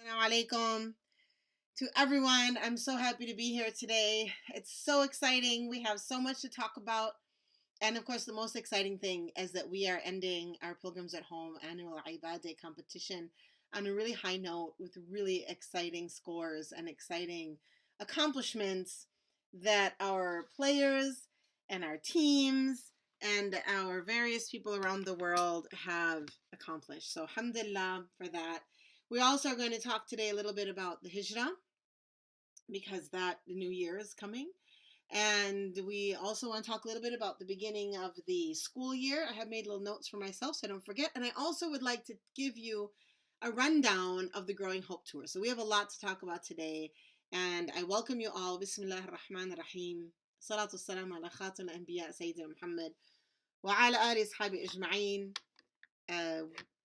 Assalamu alaikum to everyone. I'm so happy to be here today. It's so exciting. We have so much to talk about. And of course, the most exciting thing is that we are ending our Pilgrims at Home annual Ibadah competition on a really high note with really exciting scores and exciting accomplishments that our players and our teams and our various people around the world have accomplished. So, alhamdulillah for that. We also are going to talk today a little bit about the Hijrah because the new year is coming. And we also want to talk a little bit about the beginning of the school year. I have made little notes for myself so I don't forget. And I also would like to give you a rundown of the Growing Hope Tour. So we have a lot to talk about today. And I welcome you all. Bismillah ar-Rahman ar-Rahim. Salatu salam ala khatam al-anbiya Sayyidina Muhammad. Wa ala ali ashabi ajma'een.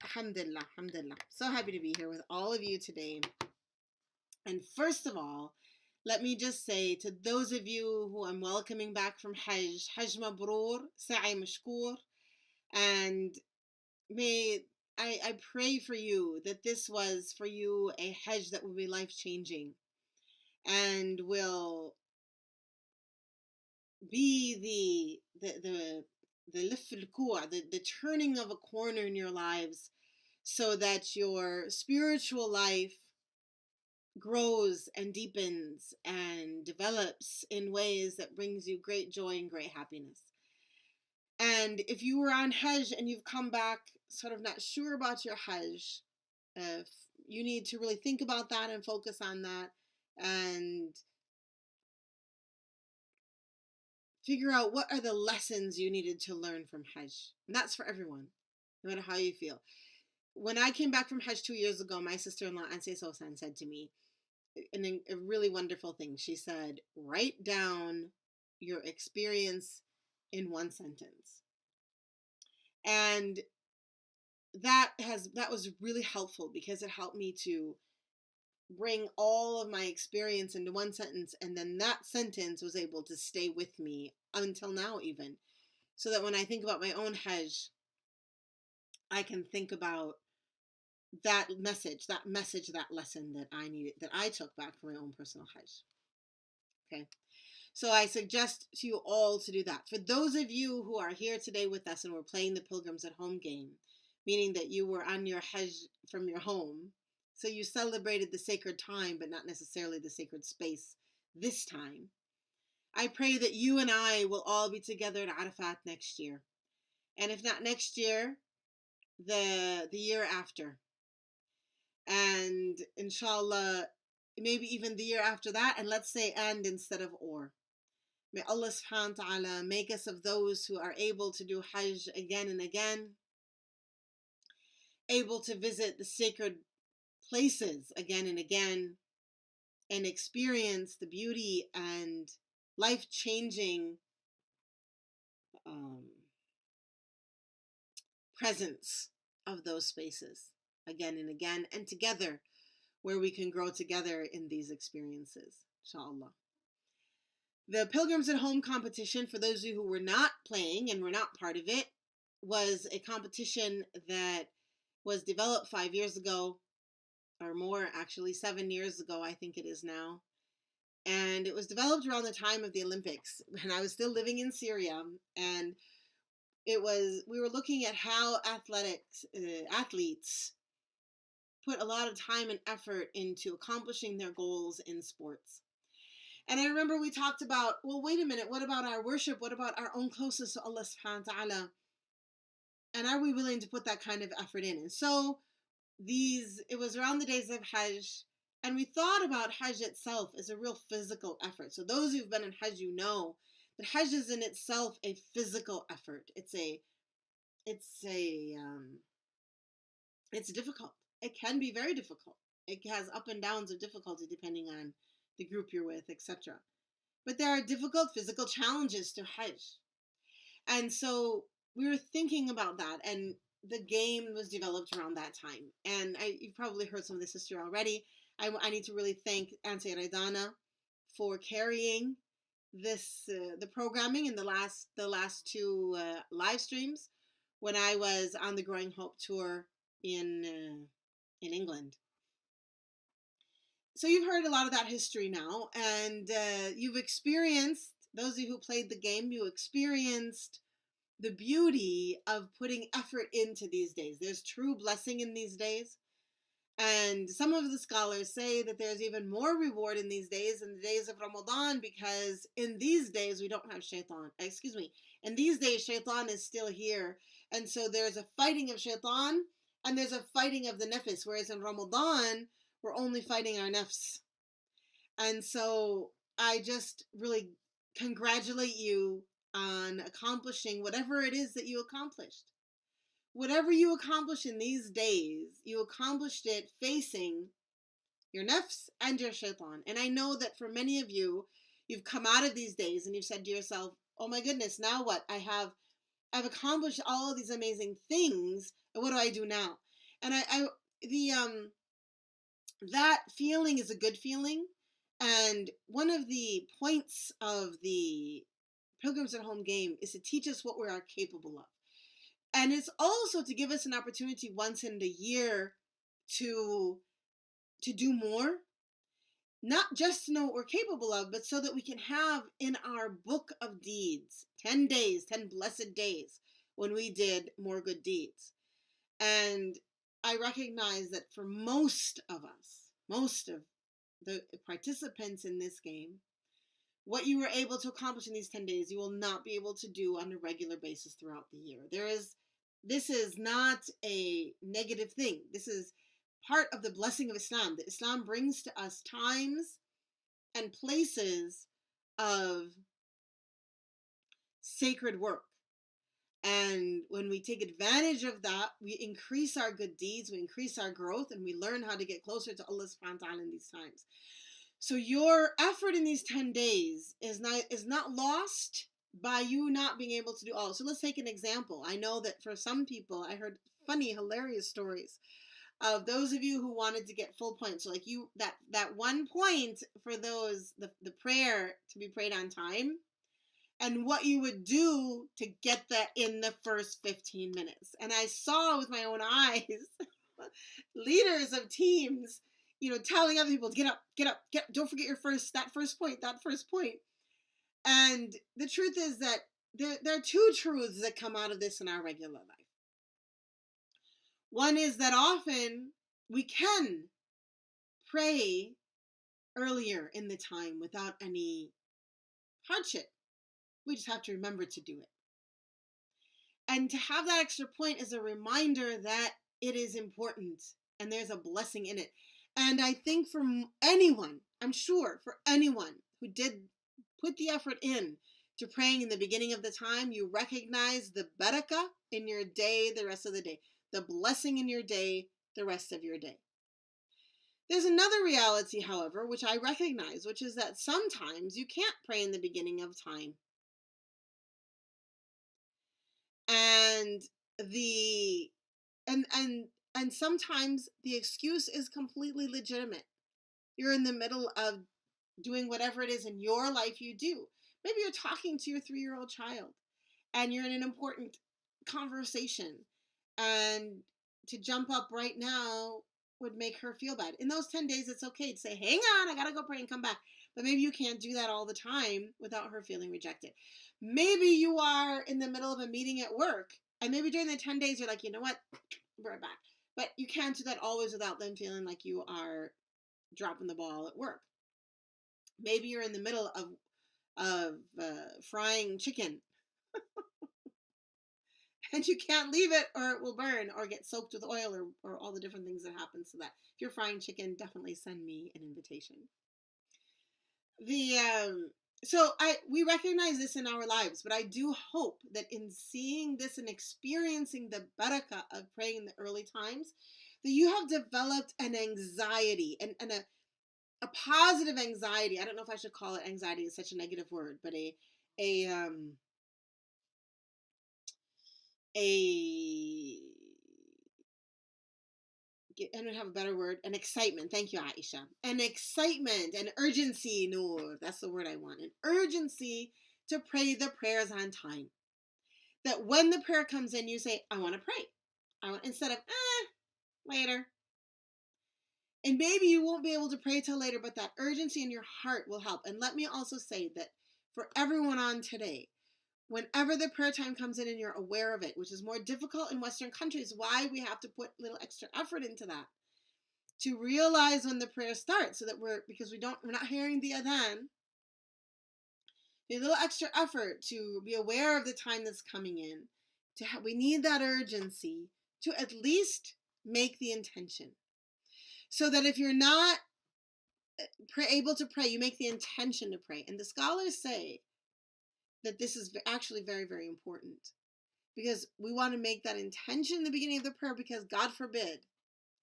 Alhamdulillah, alhamdulillah. So happy to be here with all of you today. And first of all, let me just say to those of you who I'm welcoming back from Hajj, Hajj Mabrur, Sa'i Mashkur, and may I pray for you that this was for you a Hajj that will be life-changing and will be the lift al-ku', the turning of a corner in your lives so that your spiritual life grows and deepens and develops in ways that brings you great joy and great happiness. And if you were on Hajj and you've come back sort of not sure about your Hajj, you need to really think about that and focus on that and figure out what are the lessons you needed to learn from Hajj. And that's for everyone, no matter how you feel. When I came back from Hajj 2 years ago, my sister-in-law, Anse Tamara, said to me, a really wonderful thing. She said, write down your experience in one sentence. And that was really helpful because it helped me to bring all of my experience into one sentence, and then that sentence was able to stay with me until now even. So that when I think about my own Hajj, I can think about that message, that lesson that I needed, that I took back from my own personal Hajj. Okay. So I suggest to you all to do that. For those of you who are here today with us and we're playing the Pilgrims at Home game, meaning that you were on your Hajj from your home, so you celebrated the sacred time, but not necessarily the sacred space this time, I pray that you and I will all be together at Arafat next year. And if not next year, the year after. And inshallah, maybe even the year after that, and let's say and instead of or. May Allah subhanahu wa ta'ala make us of those who are able to do Hajj again and again, able to visit the sacred places again and again, and experience the beauty and life-changing presence of those spaces again and again, and together, where we can grow together in these experiences, inshallah. The Pilgrims at Home competition, for those of you who were not playing and were not part of it, was a competition that was developed 5 years ago, or more actually, 7 years ago, I think it is now. And it was developed around the time of the Olympics, when I was still living in Syria. And we were looking at how athletes put a lot of time and effort into accomplishing their goals in sports. And I remember we talked about, well, wait a minute, what about our worship? What about our own closeness to Allah subhanahu wa ta'ala? And are we willing to put that kind of effort in? And so it was around the days of Hajj, and we thought about Hajj itself as a real physical effort. So those who've been in Hajj, you know that Hajj is in itself a physical effort. It's difficult. It can be very difficult. It has up and downs of difficulty depending on the group you're with, etc. But there are difficult physical challenges to Hajj. And so we were thinking about that, and the game was developed around that time. And you've probably heard some of this history already. I need to really thank Anse Tamara for carrying the programming in the last two live streams when I was on the Growing Hope tour in England. So you've heard a lot of that history now, and you've experienced, those of you who played the game, you experienced the beauty of putting effort into these days. There's true blessing in these days. And some of the scholars say that there's even more reward in these days, in the days of Ramadan, because in these days we don't have shaitan. Excuse me. In these days, shaitan is still here. And so there's a fighting of shaitan and there's a fighting of the nafs. Whereas in Ramadan, we're only fighting our nafs. And so I just really congratulate you on accomplishing whatever it is that you accomplished. Whatever you accomplish in these days, you accomplished it facing your nafs and your shaitan. And I know that for many of you, you've come out of these days and you've said to yourself, oh my goodness, now what? I've accomplished all of these amazing things, and what do I do now? And that feeling is a good feeling. And one of the points of the Pilgrims at Home game is to teach us what we are capable of. And it's also to give us an opportunity once in the year to do more, not just to know what we're capable of, but so that we can have in our book of deeds 10 days, 10 blessed days when we did more good deeds. And I recognize that for most of us, most of the participants in this game, what you were able to accomplish in these 10 days, you will not be able to do on a regular basis throughout the year. This is not a negative thing. This is part of the blessing of Islam, that Islam brings to us times and places of sacred work. And when we take advantage of that, we increase our good deeds, we increase our growth, and we learn how to get closer to Allah subhanahu wa ta'ala in these times. So your effort in these 10 days is not lost by you not being able to do all. So let's take an example. I know that for some people, I heard funny, hilarious stories of those of you who wanted to get full points. So like that 1 point for those, the prayer to be prayed on time, and what you would do to get that in the first 15 minutes. And I saw with my own eyes leaders of teams, telling other people, get up, don't forget that first point. And the truth is that there are two truths that come out of this in our regular life. One is that often we can pray earlier in the time without any hardship. We just have to remember to do it. And to have that extra point is a reminder that it is important and there's a blessing in it. And I think for anyone, I'm sure for anyone who did put the effort in to praying in the beginning of the time, you recognize the barakah in your day the rest of the day, the blessing in your day the rest of your day. There's another reality, however, which I recognize, which is that sometimes you can't pray in the beginning of time. And and sometimes the excuse is completely legitimate. You're in the middle of doing whatever it is in your life you do. Maybe you're talking to your 3-year-old child and you're in an important conversation, and to jump up right now would make her feel bad. In those 10 days, it's okay to say, hang on, I gotta go pray and come back. But maybe you can't do that all the time without her feeling rejected. Maybe you are in the middle of a meeting at work, and maybe during the 10 days, you're like, you know what, we're back. But you can't do that always without them feeling like you are dropping the ball at work. Maybe you're in the middle of frying chicken and you can't leave it or it will burn or get soaked with oil or all the different things that happen to that. If you're frying chicken, definitely send me an invitation. We recognize this in our lives, but I do hope that in seeing this and experiencing the barakah of praying in the early times, that you have developed an anxiety and a positive anxiety. I don't know if I should call it anxiety, it's such a negative word, but I don't have a better word, an excitement. Thank you, Aisha. An excitement, an urgency, Noor, that's the word I want. An urgency to pray the prayers on time. That when the prayer comes in, you say, I want to pray. Instead of, later. And maybe you won't be able to pray till later, but that urgency in your heart will help. And let me also say that for everyone on today, whenever the prayer time comes in and you're aware of it, which is more difficult in Western countries, why we have to put a little extra effort into that, to realize when the prayer starts, so that we're not hearing the adhan, a little extra effort to be aware of the time that's coming in. We need that urgency to at least make the intention, so that if you're not able to pray, you make the intention to pray. And the scholars say that this is actually very, very important, because we want to make that intention in the beginning of the prayer, because God forbid,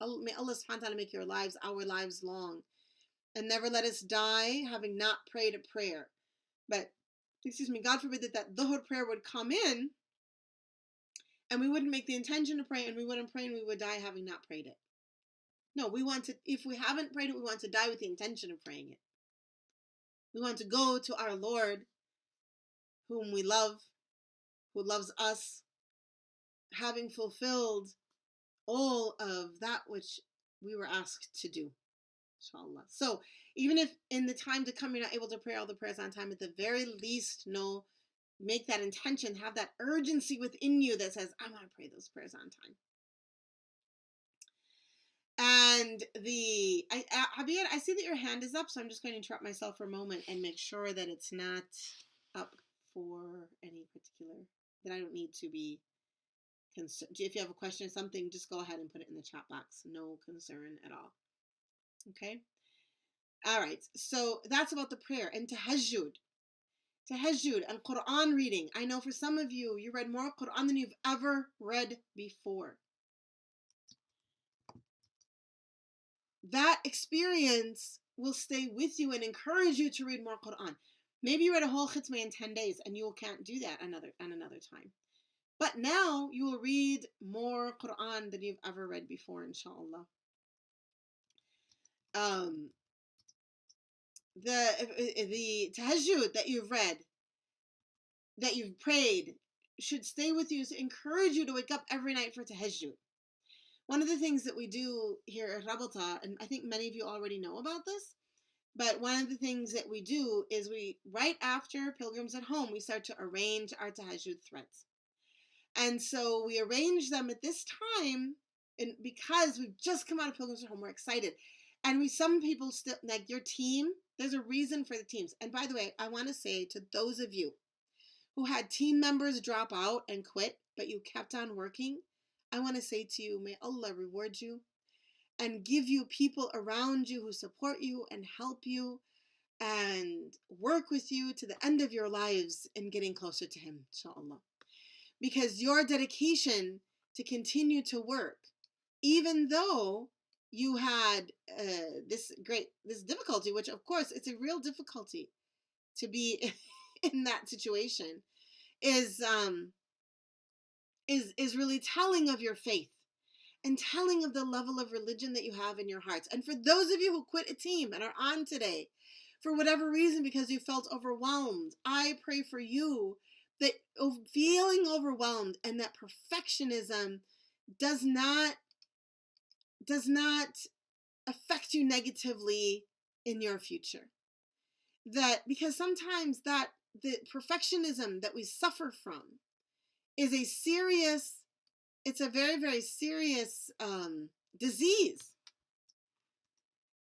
may Allah subhanahu wa ta'ala make our lives long, and never let us die having not prayed a prayer. But, God forbid that dhuhr prayer would come in, and we wouldn't make the intention to pray, and we wouldn't pray, and we would die having not prayed it. No, we want to, if we haven't prayed it, we want to die with the intention of praying it. We want to go to our Lord, whom we love, who loves us, having fulfilled all of that which we were asked to do, inshallah. So even if in the time to come you're not able to pray all the prayers on time, at the very least, make that intention, have that urgency within you that says, I want to pray those prayers on time. And Abiyad, I see that your hand is up, so I'm just going to interrupt myself for a moment and make sure that it's not up for any particular, that I don't need to be concerned. If you have a question or something, just go ahead and put it in the chat box. No concern at all. Okay? All right. So that's about the prayer. And tahajjud. Tahajjud and Quran reading. I know for some of you, you read more Quran than you've ever read before. That experience will stay with you and encourage you to read more Quran. Maybe you read a whole khitmah in 10 days and you can't do that another time. But now you will read more Quran than you've ever read before, inshallah. The tahajjud that you've read, that you've prayed, should stay with you to encourage you to wake up every night for tahajjud. One of the things that we do here at Rabata, and I think many of you already know about this, but one of the things that we do is right after Pilgrims at Home, we start to arrange our tahajjud threads. And so we arrange them at this time, and because we've just come out of Pilgrims at Home, we're excited. And some people still, like your team, there's a reason for the teams. And by the way, I want to say to those of you who had team members drop out and quit, but you kept on working, I want to say to you, may Allah reward you and give you people around you who support you and help you and work with you to the end of your lives in getting closer to Him, inshallah. Because your dedication to continue to work, even though you had this difficulty, which of course it's a real difficulty to be in that situation, is really telling of your faith and telling of the level of religion that you have in your hearts. And for those of you who quit a team and are on today, for whatever reason, because you felt overwhelmed, I pray for you that feeling overwhelmed and that perfectionism does not affect you negatively in your future. That because sometimes that the perfectionism that we suffer from is it's a very, very serious disease.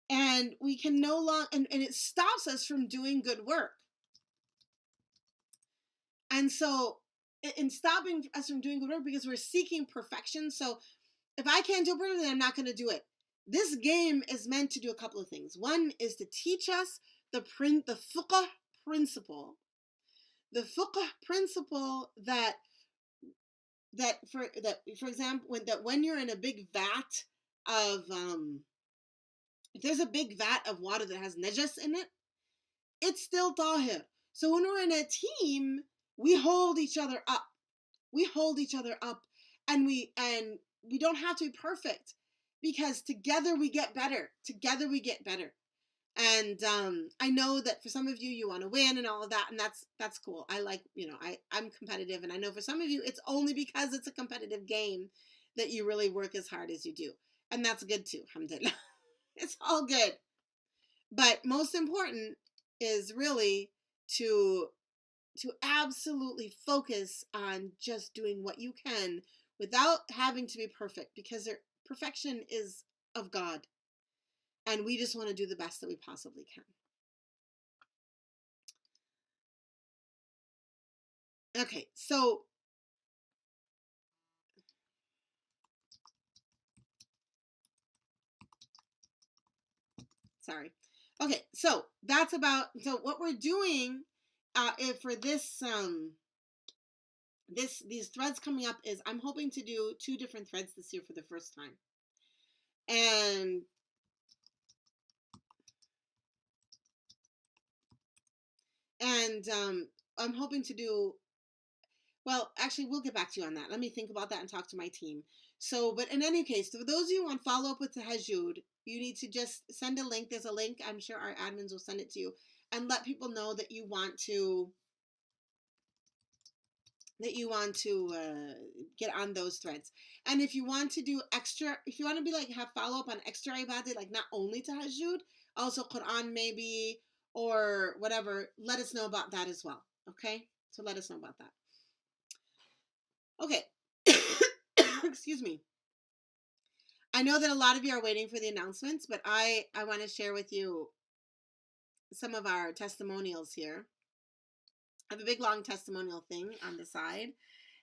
And we can no longer, and it stops us from doing good work. And so, in stopping us from doing good work, because we're seeking perfection. So, if I can't do it perfectly, I'm not going to do it. This game is meant to do a couple of things. One is to teach us the fiqh principle. The fiqh principle that for example, when you're in a big vat of if there's a big vat of water that has najas in it, it's still tahir. So when we're in a team, we hold each other up. We hold each other up, and we don't have to be perfect, because together we get better. Together we get better. And I know that for some of you want to win and all of that, and that's cool. I like, I'm competitive, and I know for some of you it's only because it's a competitive game that you really work as hard as you do, and that's good too, alhamdulillah. It's all good. But most important is really to absolutely focus on just doing what you can without having to be perfect, because perfection is of God, and we just want to do the best that we possibly can. Okay, so sorry. Okay, so that's about, so what we're doing for these threads coming up is I'm hoping to do 2 different threads this year for the first time. And I'm hoping to do, well, actually, we'll get back to you on that. Let me think about that and talk to my team. So, but in any case, for those of you who want to follow up with the Hajj, you need to just send a link. There's a link. I'm sure our admins will send it to you, and let people know that you want to get on those threads. And if you want to do extra, if you want to be like have follow up on extra ibadah, like not only tahajjud, also Quran maybe or whatever, let us know about that as well. Okay, so let us know about that. Okay. Excuse me. I know that a lot of you are waiting for the announcements, but I want to share with you some of our testimonials here. I have a big long testimonial thing on the side,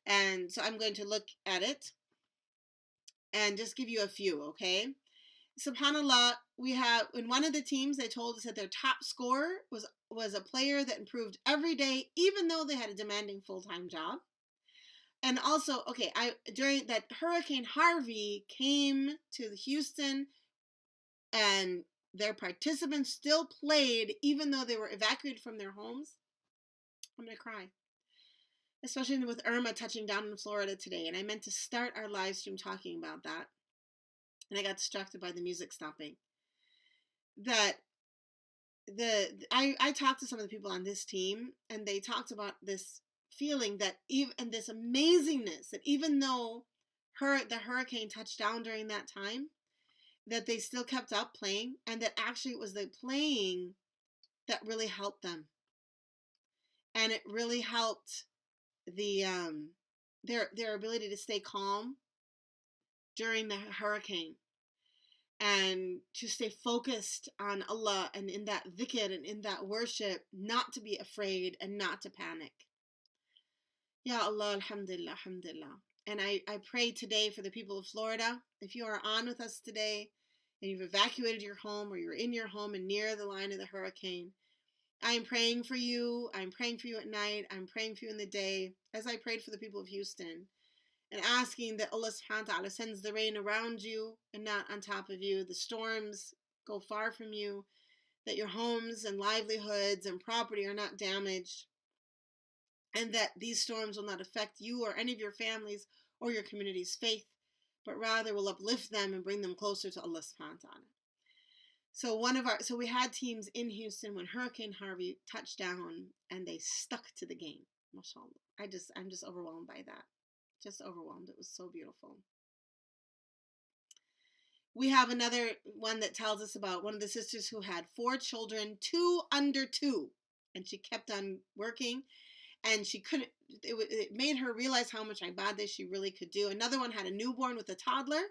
and so I'm going to look at it and just give you a few, okay? SubhanAllah, we have in one of the teams, they told us that their top scorer was a player that improved every day, even though they had a demanding full-time job. And also, okay, during that Hurricane Harvey came to Houston, and their participants still played even though they were evacuated from their homes. I'm gonna cry, especially with Irma touching down in Florida today. And I meant to start our live stream talking about that, and I got distracted by the music stopping. I talked to some of the people on this team, and they talked about this feeling that even, and this amazingness that even though the hurricane touched down during that time, that they still kept up playing, and that actually it was the playing that really helped them, and it really helped their ability to stay calm during the hurricane, and to stay focused on Allah and in that dhikr and in that worship, not to be afraid and not to panic. Ya Allah, alhamdulillah, alhamdulillah. And I pray today for the people of Florida. If you are on with us today and you've evacuated your home, or you're in your home and near the line of the hurricane, I am praying for you. I'm praying for you at night. I'm praying for you in the day, as I prayed for the people of Houston, and asking that Allah subhanahu wa ta'ala sends the rain around you and not on top of you. The storms go far from you, that your homes and livelihoods and property are not damaged, and that these storms will not affect you or any of your families or your community's faith, but rather will uplift them and bring them closer to Allah subhanahu wa ta'ala. So we had teams in Houston when Hurricane Harvey touched down, and they stuck to the game. MashaAllah. I'm just overwhelmed by that. Just overwhelmed. It was so beautiful. We have another one that tells us about one of the sisters who had 4 children, 2 under 2, and she kept on working, and she couldn't, it made her realize how much ibadah she really could do. Another one had a newborn with a toddler,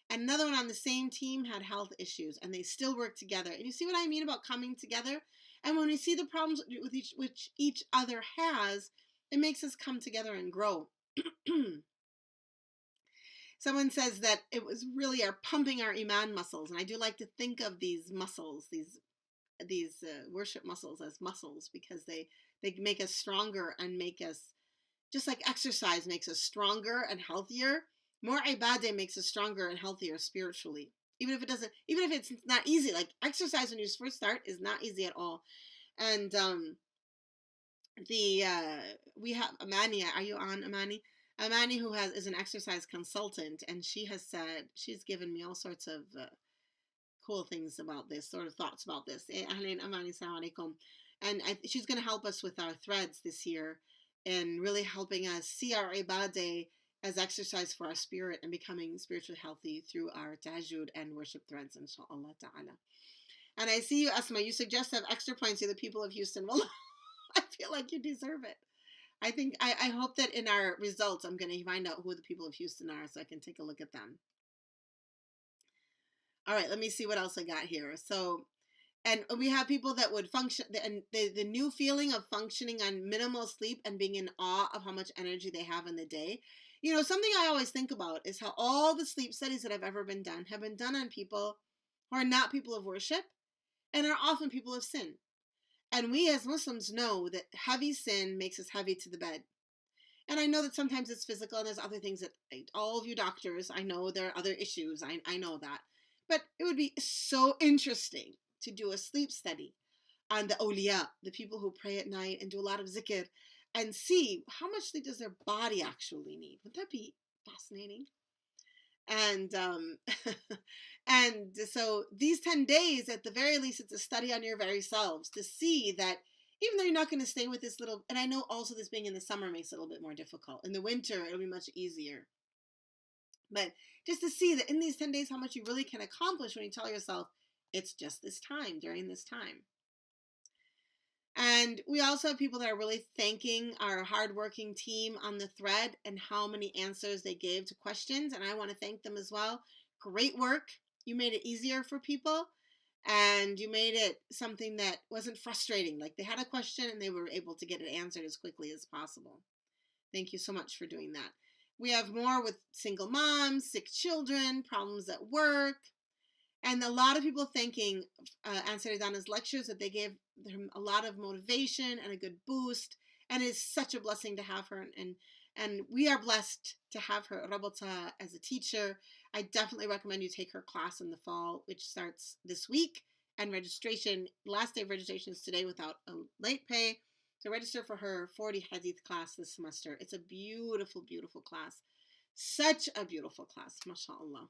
and another one on the same team had health issues, and they still work together. And you see what I mean about coming together? And when we see the problems which each other has, it makes us come together and grow. Someone says that it was really pumping our iman muscles, and I do like to think of these muscles, these worship muscles, as muscles, because they make us stronger and make us, just like exercise makes us stronger and healthier. More ibadah makes us stronger and healthier spiritually. Even if it's not easy. Like exercise when you first start is not easy at all. And we have Amani. Are you on, Amani? Amani, who is an exercise consultant, and she has said, she's given me all sorts of cool things about this, sort of thoughts about this. Amani, assalamu alaikum. And she's going to help us with our threads this year, and really helping us see our ibadah as exercise for our spirit and becoming spiritually healthy through our tahajjud and worship threads, inshallah ta'ala. And I see you, Asma, you suggest to have extra points to the people of Houston. Well, I feel like you deserve it. I hope that in our results, I'm going to find out who the people of Houston are so I can take a look at them. All right, let me see what else I got here. So, and we have people that would function, and the new feeling of functioning on minimal sleep and being in awe of how much energy they have in the day. You know, something I always think about is how all the sleep studies that have ever been done have been done on people who are not people of worship and are often people of sin. And we as Muslims know that heavy sin makes us heavy to the bed. And I know that sometimes it's physical and there's other things that all of you doctors, I know there are other issues. I know that. But it would be so interesting to do a sleep study on the awliya, the people who pray at night and do a lot of zikr, and see how much sleep does their body actually need. Wouldn't that be fascinating? And and so these 10 days, at the very least, it's a study on your very selves to see that even though you're not going to stay with this little, and I know also this being in the summer makes it a little bit more difficult. In the winter, it'll be much easier. But just to see that in these 10 days, how much you really can accomplish when you tell yourself, it's just this time, during this time. And we also have people that are really thanking our hardworking team on the thread and how many answers they gave to questions. And I want to thank them as well. Great work. You made it easier for people. And you made it something that wasn't frustrating. Like they had a question and they were able to get it answered as quickly as possible. Thank you so much for doing that. We have more with single moms, sick children, problems at work, and a lot of people thanking Anse Tamara's lectures, that they gave them a lot of motivation and a good boost. And it's such a blessing to have her. And we are blessed to have her, Rabata, as a teacher. I definitely recommend you take her class in the fall, which starts this week. And registration, last day of registration is today without a late pay. So register for her 40 Hadith class this semester. It's a beautiful, beautiful class. Such a beautiful class, mashallah.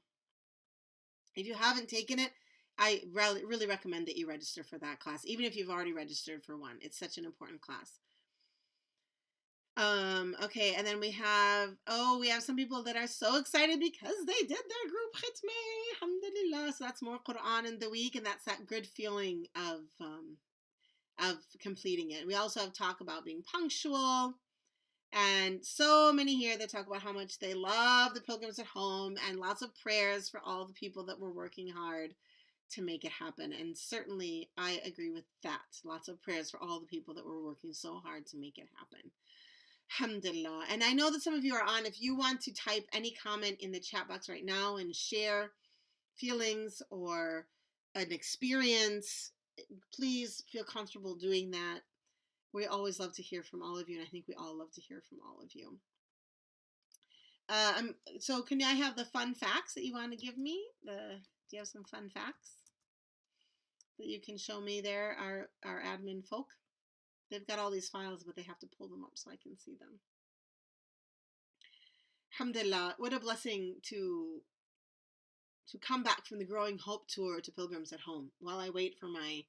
If you haven't taken it, I really recommend that you register for that class, even if you've already registered for one. It's such an important class. Okay, and then we have some people that are so excited because they did their group khitmeh, alhamdulillah. So that's more Quran in the week, and that's that good feeling of completing it. We also have talk about being punctual, and so many here that talk about how much they love the Pilgrims at Home, and lots of prayers for all the people that were working hard to make it happen. And certainly I agree with that. Lots of prayers for all the people that were working so hard to make it happen. Alhamdulillah. And I know that some of you are on. If you want to type any comment in the chat box right now and share feelings or an experience, please feel comfortable doing that. We always love to hear from all of you, and I think we all love to hear from all of you. So can I have the fun facts that you want to give me? Do you have some fun facts that you can show me there, our admin folk? They've got all these files, but they have to pull them up so I can see them. Alhamdulillah, what a blessing to come back from the Growing Hope Tour to Pilgrims at Home. While I wait for my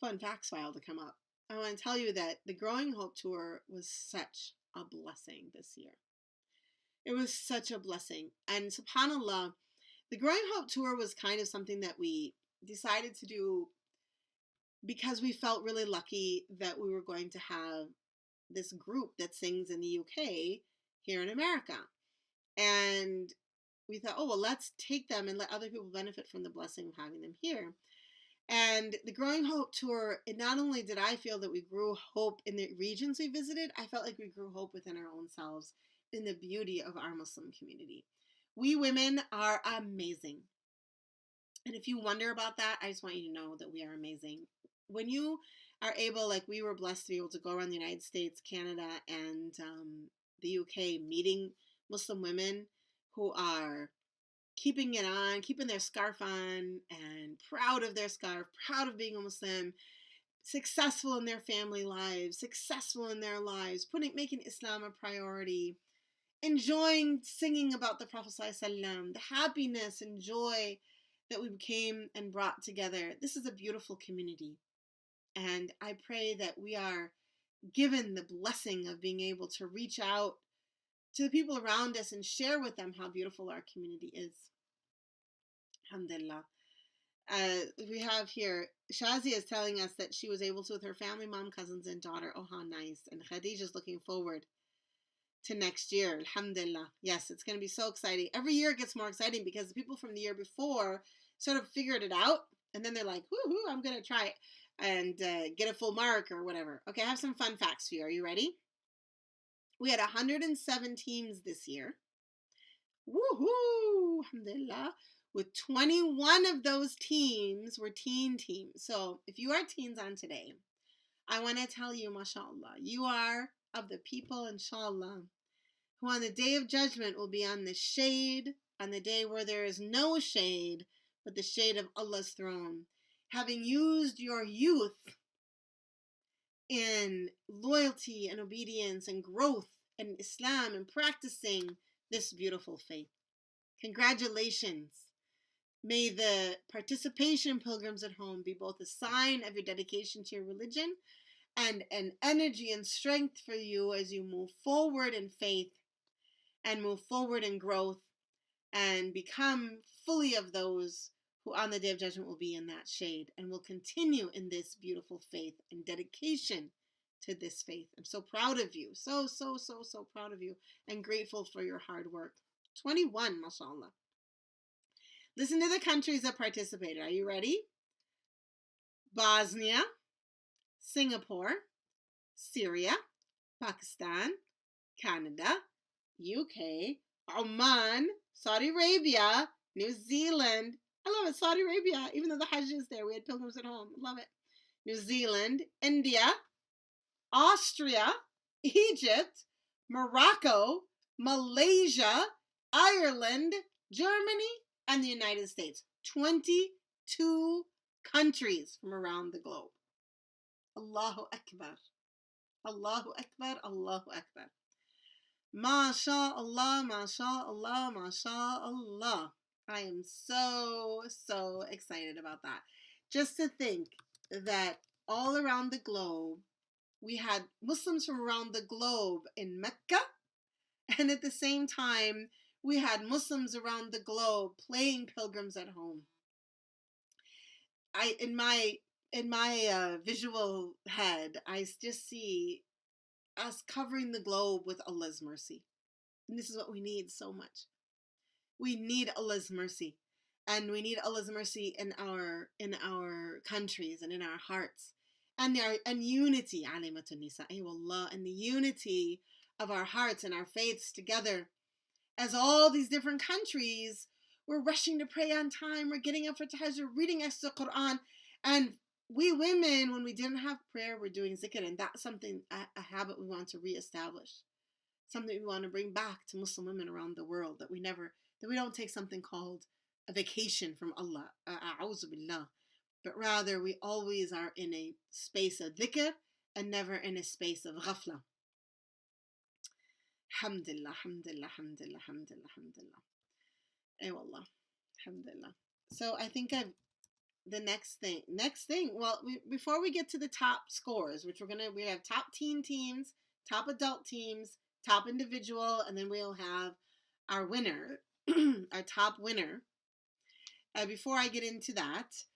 fun facts file to come up, I want to tell you that the Growing Hope Tour was such a blessing this year. It was such a blessing. And subhanAllah, the Growing Hope Tour was kind of something that we decided to do because we felt really lucky that we were going to have this group that sings in the UK here in America. And we thought, oh, well, let's take them and let other people benefit from the blessing of having them here. And the Growing Hope Tour, not only did I feel that we grew hope in the regions we visited, I felt like we grew hope within our own selves in the beauty of our Muslim community. We women are amazing. And if you wonder about that, I just want you to know that we are amazing. When you are able, like we were blessed to be able to go around the United States, Canada, and the UK, meeting Muslim women who are keeping it on, keeping their scarf on, and proud of their scarf, proud of being a Muslim, successful in their family lives, successful in their lives, making Islam a priority, enjoying singing about the Prophet ﷺ, the happiness and joy that we became and brought together. This is a beautiful community. And I pray that we are given the blessing of being able to reach out to the people around us and share with them how beautiful our community is. Alhamdulillah. We have here, Shazia is telling us that she was able to with her family, mom, cousins, and daughter. Oh, how nice. And Khadija's looking forward to next year. Alhamdulillah. Yes, it's going to be so exciting. Every year it gets more exciting because the people from the year before sort of figured it out. And then they're like, woohoo, I'm going to try it and get a full mark or whatever. Okay, I have some fun facts for you. Are you ready? We had 107 teams this year. Woohoo! Alhamdulillah. With 21 of those teams were teen teams. So if you are teens on today, I want to tell you, mashallah, you are of the people, inshallah, who on the day of judgment will be on the shade, on the day where there is no shade, but the shade of Allah's throne. Having used your youth in loyalty and obedience and growth in Islam and practicing this beautiful faith. Congratulations. May the participation in Pilgrims at Home be both a sign of your dedication to your religion and an energy and strength for you as you move forward in faith and move forward in growth and become fully of those who on the day of judgment will be in that shade and will continue in this beautiful faith and dedication to this faith. I'm so proud of you. So proud of you and grateful for your hard work. 21, mashallah. Listen to the countries that participated. Are you ready? Bosnia, Singapore, Syria, Pakistan, Canada, UK, Oman, Saudi Arabia, New Zealand. I love it. Saudi Arabia, even though the Hajj is there, we had Pilgrims at Home. Love it. New Zealand, India, Austria, Egypt, Morocco, Malaysia, Ireland, Germany, and the United States. 22 countries from around the globe. Allahu Akbar. Allahu Akbar. Allahu Akbar. MashaAllah, MashaAllah, MashaAllah. I am so excited about that. Just to think that all around the globe, we had Muslims from around the globe in Mecca, and at the same time, we had Muslims around the globe playing Pilgrims at Home. In my visual head, I just see us covering the globe with Allah's mercy. And this is what we need so much. We need Allah's mercy. And we need Allah's mercy in our countries and in our hearts. And unity, alimatun nisa, aywallah, and the unity of our hearts and our faiths together. As all these different countries, we're rushing to pray on time, we're getting up for Hajj, we're reading extra Quran, and we women, when we didn't have prayer, we're doing zikr, and that's something, a habit we want to reestablish, something we want to bring back to Muslim women around the world, that we don't take something called a vacation from Allah, a'udhu billah, but rather we always are in a space of dhikr and never in a space of ghafla. Alhamdulillah, alhamdulillah, alhamdulillah, alhamdulillah, alhamdulillah. Aywallah, alhamdulillah. So I think the next thing, well, before we get to the top scores, which we have top teen teams, top adult teams, top individual, and then we'll have our winner, our top winner. Before I get into that,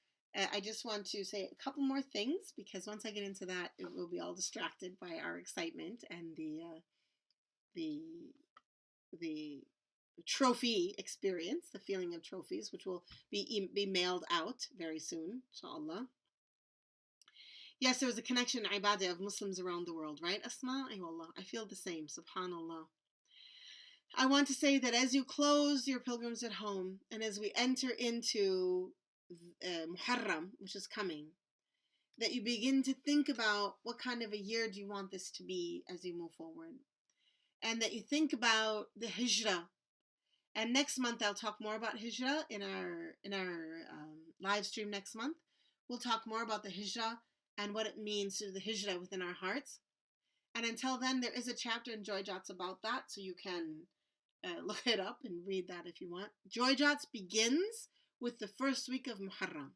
I just want to say a couple more things, because once I get into that, it will be all distracted by our excitement and the trophy experience, the feeling of trophies, which will be mailed out very soon, inshallah. Yes, there was a connection, ibadah, of Muslims around the world, right, Asma? Aywallah, I feel the same, subhanallah. I want to say that as you close your Pilgrims at Home, and as we enter into Muharram, which is coming, that you begin to think about what kind of a year do you want this to be as you move forward. And that you think about the hijrah. And next month I'll talk more about hijrah in our live stream next month. We'll talk more about the hijrah and what it means to the hijrah within our hearts. And until then, there is a chapter in Joy Jots about that, so you can look it up and read that if you want. Joy Jots begins with the first week of Muharram.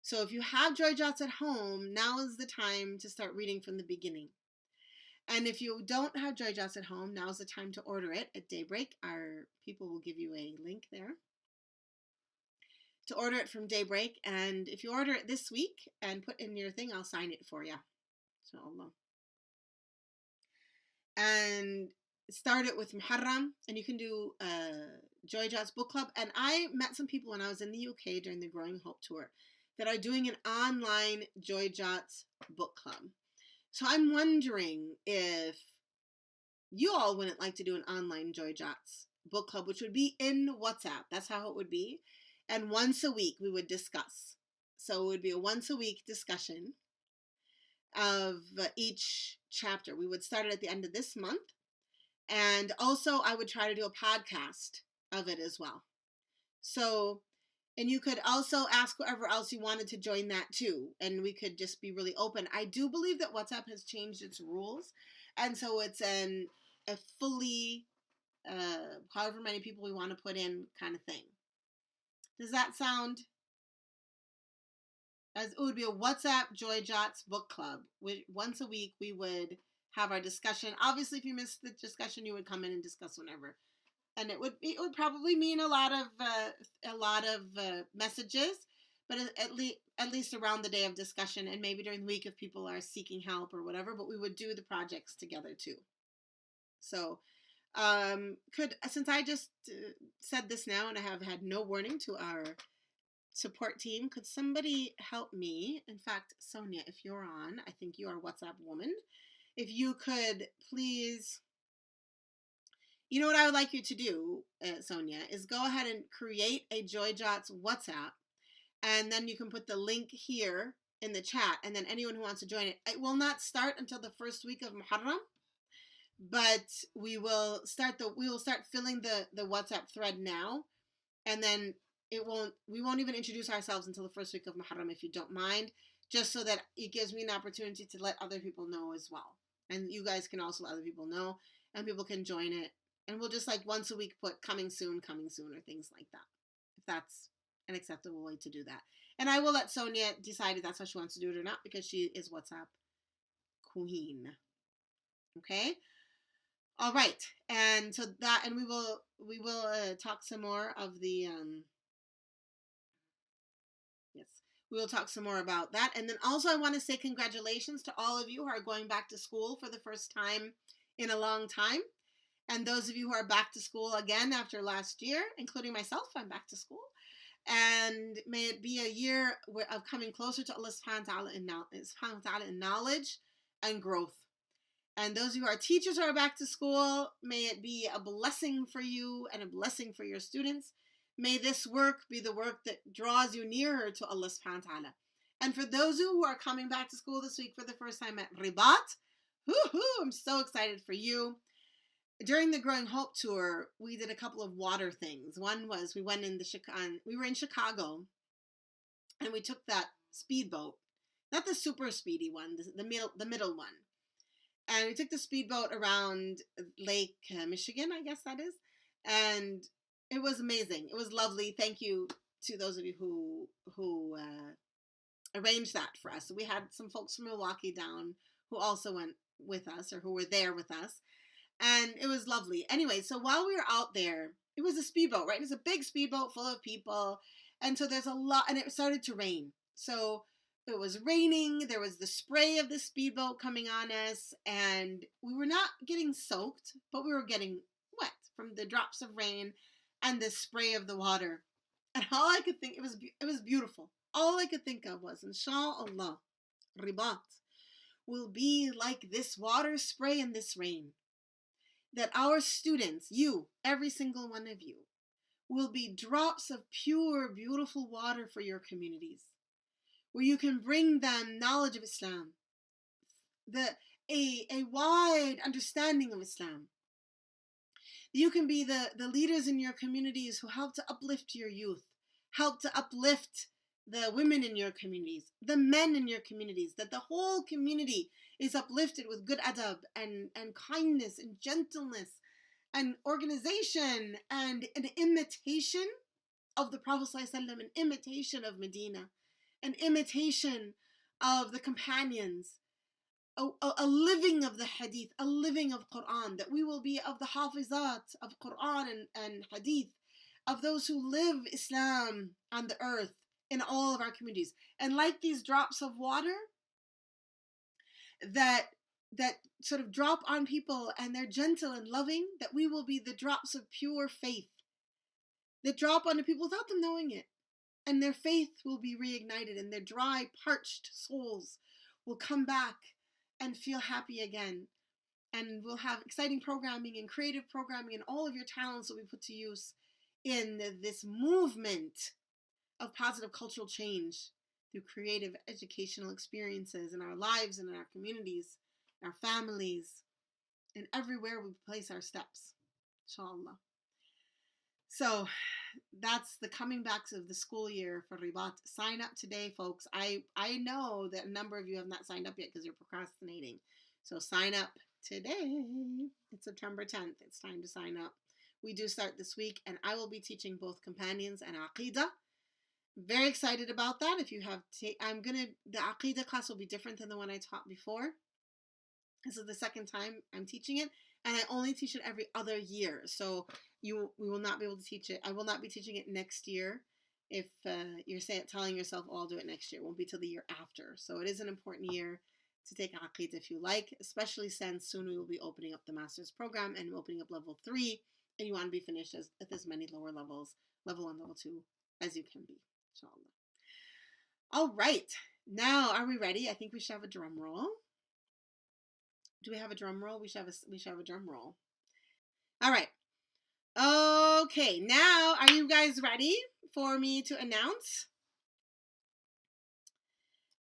So if you have Joy Jots at home, now is the time to start reading from the beginning. And if you don't have Joy Jots at home, now's the time to order it at Daybreak. Our people will give you a link there to order it from Daybreak. And if you order it this week and put in your thing, I'll sign it for you. So Allah. And start it with Muharram, and you can do Joy Jots book club. And I met some people when I was in the UK during the Growing Hope tour that are doing an online Joy Jots book club. So I'm wondering if you all wouldn't like to do an online Joy Jots book club, which would be in WhatsApp. That's how it would be. And once a week we would discuss. So it would be a once a week discussion of each chapter. We would start it at the end of this month. And also I would try to do a podcast of it as well. So, and you could also ask whoever else you wanted to join that too. And we could just be really open. I do believe that WhatsApp has changed its rules. And so it's a fully, however many people we want to put in kind of thing. Does that sound? As it would be a WhatsApp Joy Jots book club. Once a week we would have our discussion. Obviously, if you missed the discussion, you would come in and discuss whenever. And it would probably mean a lot of messages, but at least around the day of discussion, and maybe during the week if people are seeking help or whatever. But we would do the projects together too. So, since I just said this now and I have had no warning to our support team, could somebody help me? In fact, Sonia, if you're on, I think you are a WhatsApp woman. If you could please, you know what I would like you to do, Sonia, is go ahead and create a Joy Jots WhatsApp, and then you can put the link here in the chat, and then anyone who wants to join it. It will not start until the first week of Muharram, but we will start filling the WhatsApp thread now, and then we won't even introduce ourselves until the first week of Muharram, if you don't mind, just so that it gives me an opportunity to let other people know as well. And you guys can also let other people know, and people can join it. And we'll just once a week put coming soon, or things like that, if that's an acceptable way to do that. And I will let Sonia decide if that's how she wants to do it or not, because she is WhatsApp queen. Okay? All right. And so that, and we will talk some more of the, yes, we will talk some more about that. And then also I want to say congratulations to all of you who are going back to school for the first time in a long time. And those of you who are back to school again after last year, including myself, I'm back to school. And may it be a year of coming closer to Allah subhanahu wa ta'ala in knowledge and growth. And those who are teachers who are back to school, may it be a blessing for you and a blessing for your students. May this work be the work that draws you nearer to Allah subhanahu wa ta'ala. And for those who are coming back to school this week for the first time at Rabata, I'm so excited for you. During the Growing Hope tour, we did a couple of water things. One was we were in Chicago, and we took that speedboat, not the super speedy one, the middle one. And we took the speedboat around Lake Michigan, I guess that is. And it was amazing. It was lovely. Thank you to those of you who arranged that for us. We had some folks from Milwaukee down who also went with us, or who were there with us. And it was lovely. Anyway, so while we were out there, it was a speedboat, right? It's a big speedboat full of people. And so there's a lot, and it started to rain. So it was raining. There was the spray of the speedboat coming on us. And we were not getting soaked, but we were getting wet from the drops of rain and the spray of the water. And all I could think, it was beautiful. All I could think of was, inshallah, Rabat will be like this water spray and this rain. That our students, you, every single one of you, will be drops of pure, beautiful water for your communities, where you can bring them knowledge of Islam, a wide understanding of Islam. You can be the leaders in your communities who help to uplift your youth, help to uplift the women in your communities, the men in your communities, that the whole community is uplifted with good adab and kindness and gentleness and organization and an imitation of the Prophet ﷺ, an imitation of Medina, an imitation of the companions, a living of the hadith, a living of Quran, that we will be of the hafizat of Quran and hadith, of those who live Islam on the earth in all of our communities. And like these drops of water that sort of drop on people and they're gentle and loving, that we will be the drops of pure faith that drop onto people without them knowing it. And their faith will be reignited, and their dry, parched souls will come back and feel happy again. And we'll have exciting programming and creative programming, and all of your talents will be put to use in this movement of positive cultural change through creative educational experiences in our lives and in our communities, our families, and everywhere we place our steps, inshallah. So that's the coming back of the school year for Rabata. Sign up today, folks. I know that a number of you have not signed up yet because you're procrastinating. So sign up today. It's September 10th. It's time to sign up. We do start this week, and I will be teaching both companions and Aqidah. Very excited about that. If you have, the Aqidah class will be different than the one I taught before. This is the second time I'm teaching it, and I only teach it every other year. So we will not be able to teach it. I will not be teaching it next year. If you're telling yourself, oh, I'll do it next year, it won't be till the year after. So it is an important year to take Aqidah if you like, especially since soon we will be opening up the master's program and opening up level 3, and you want to be finished at as many lower levels, level 1, level 2, as you can be, inshallah. All right, now are we ready? I think we should have a drum roll. Do we have a drum roll? We should have a drum roll. All right. Okay, now are you guys ready for me to announce?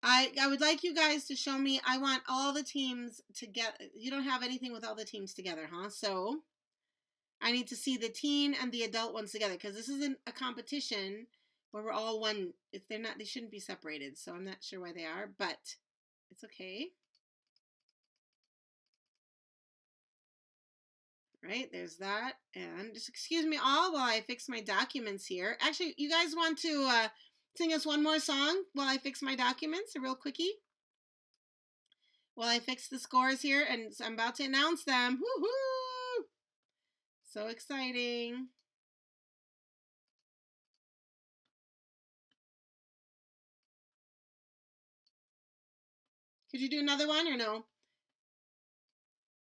I would like you guys to show me. I want all the teams together. You don't have anything with all the teams together, huh? So I need to see the teen and the adult ones together, because this isn't a competition where we're all one. If they're not, they shouldn't be separated. So I'm not sure why they are, but it's okay. Right, there's that. And just excuse me all while I fix my documents here. Actually, you guys want to sing us one more song while I fix my documents, a real quickie? While I fix the scores here, and I'm about to announce them. Woohoo! So exciting. Could you do another one or no?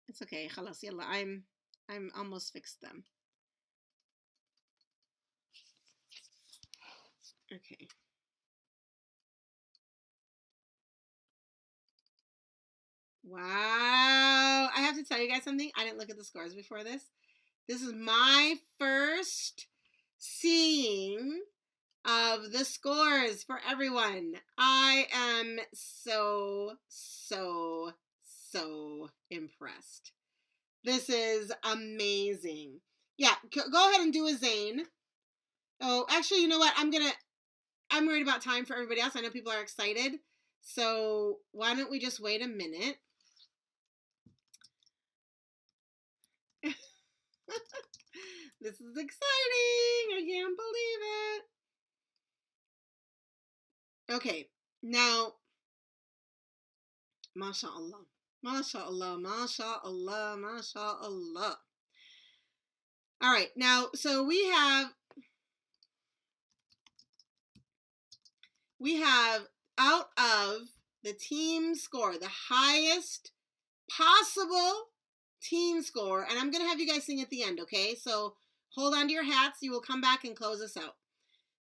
It's okay. Khalas, yalla. I'm almost fixed them. Okay. Wow. I have to tell you guys something. I didn't look at the scores before this. This is my first seeing of the scores for everyone. I am so impressed. This is amazing. Yeah, go ahead and do a Zane. Oh, actually, you know what? I'm worried about time for everybody else. I know people are excited. So why don't we just wait a minute? This is exciting. I can't believe it. Okay, now, mashallah, mashallah, mashallah, mashallah. All right, now, so we have out of the team score, the highest possible team score, and I'm going to have you guys sing at the end, okay? So hold on to your hats. You will come back and close us out.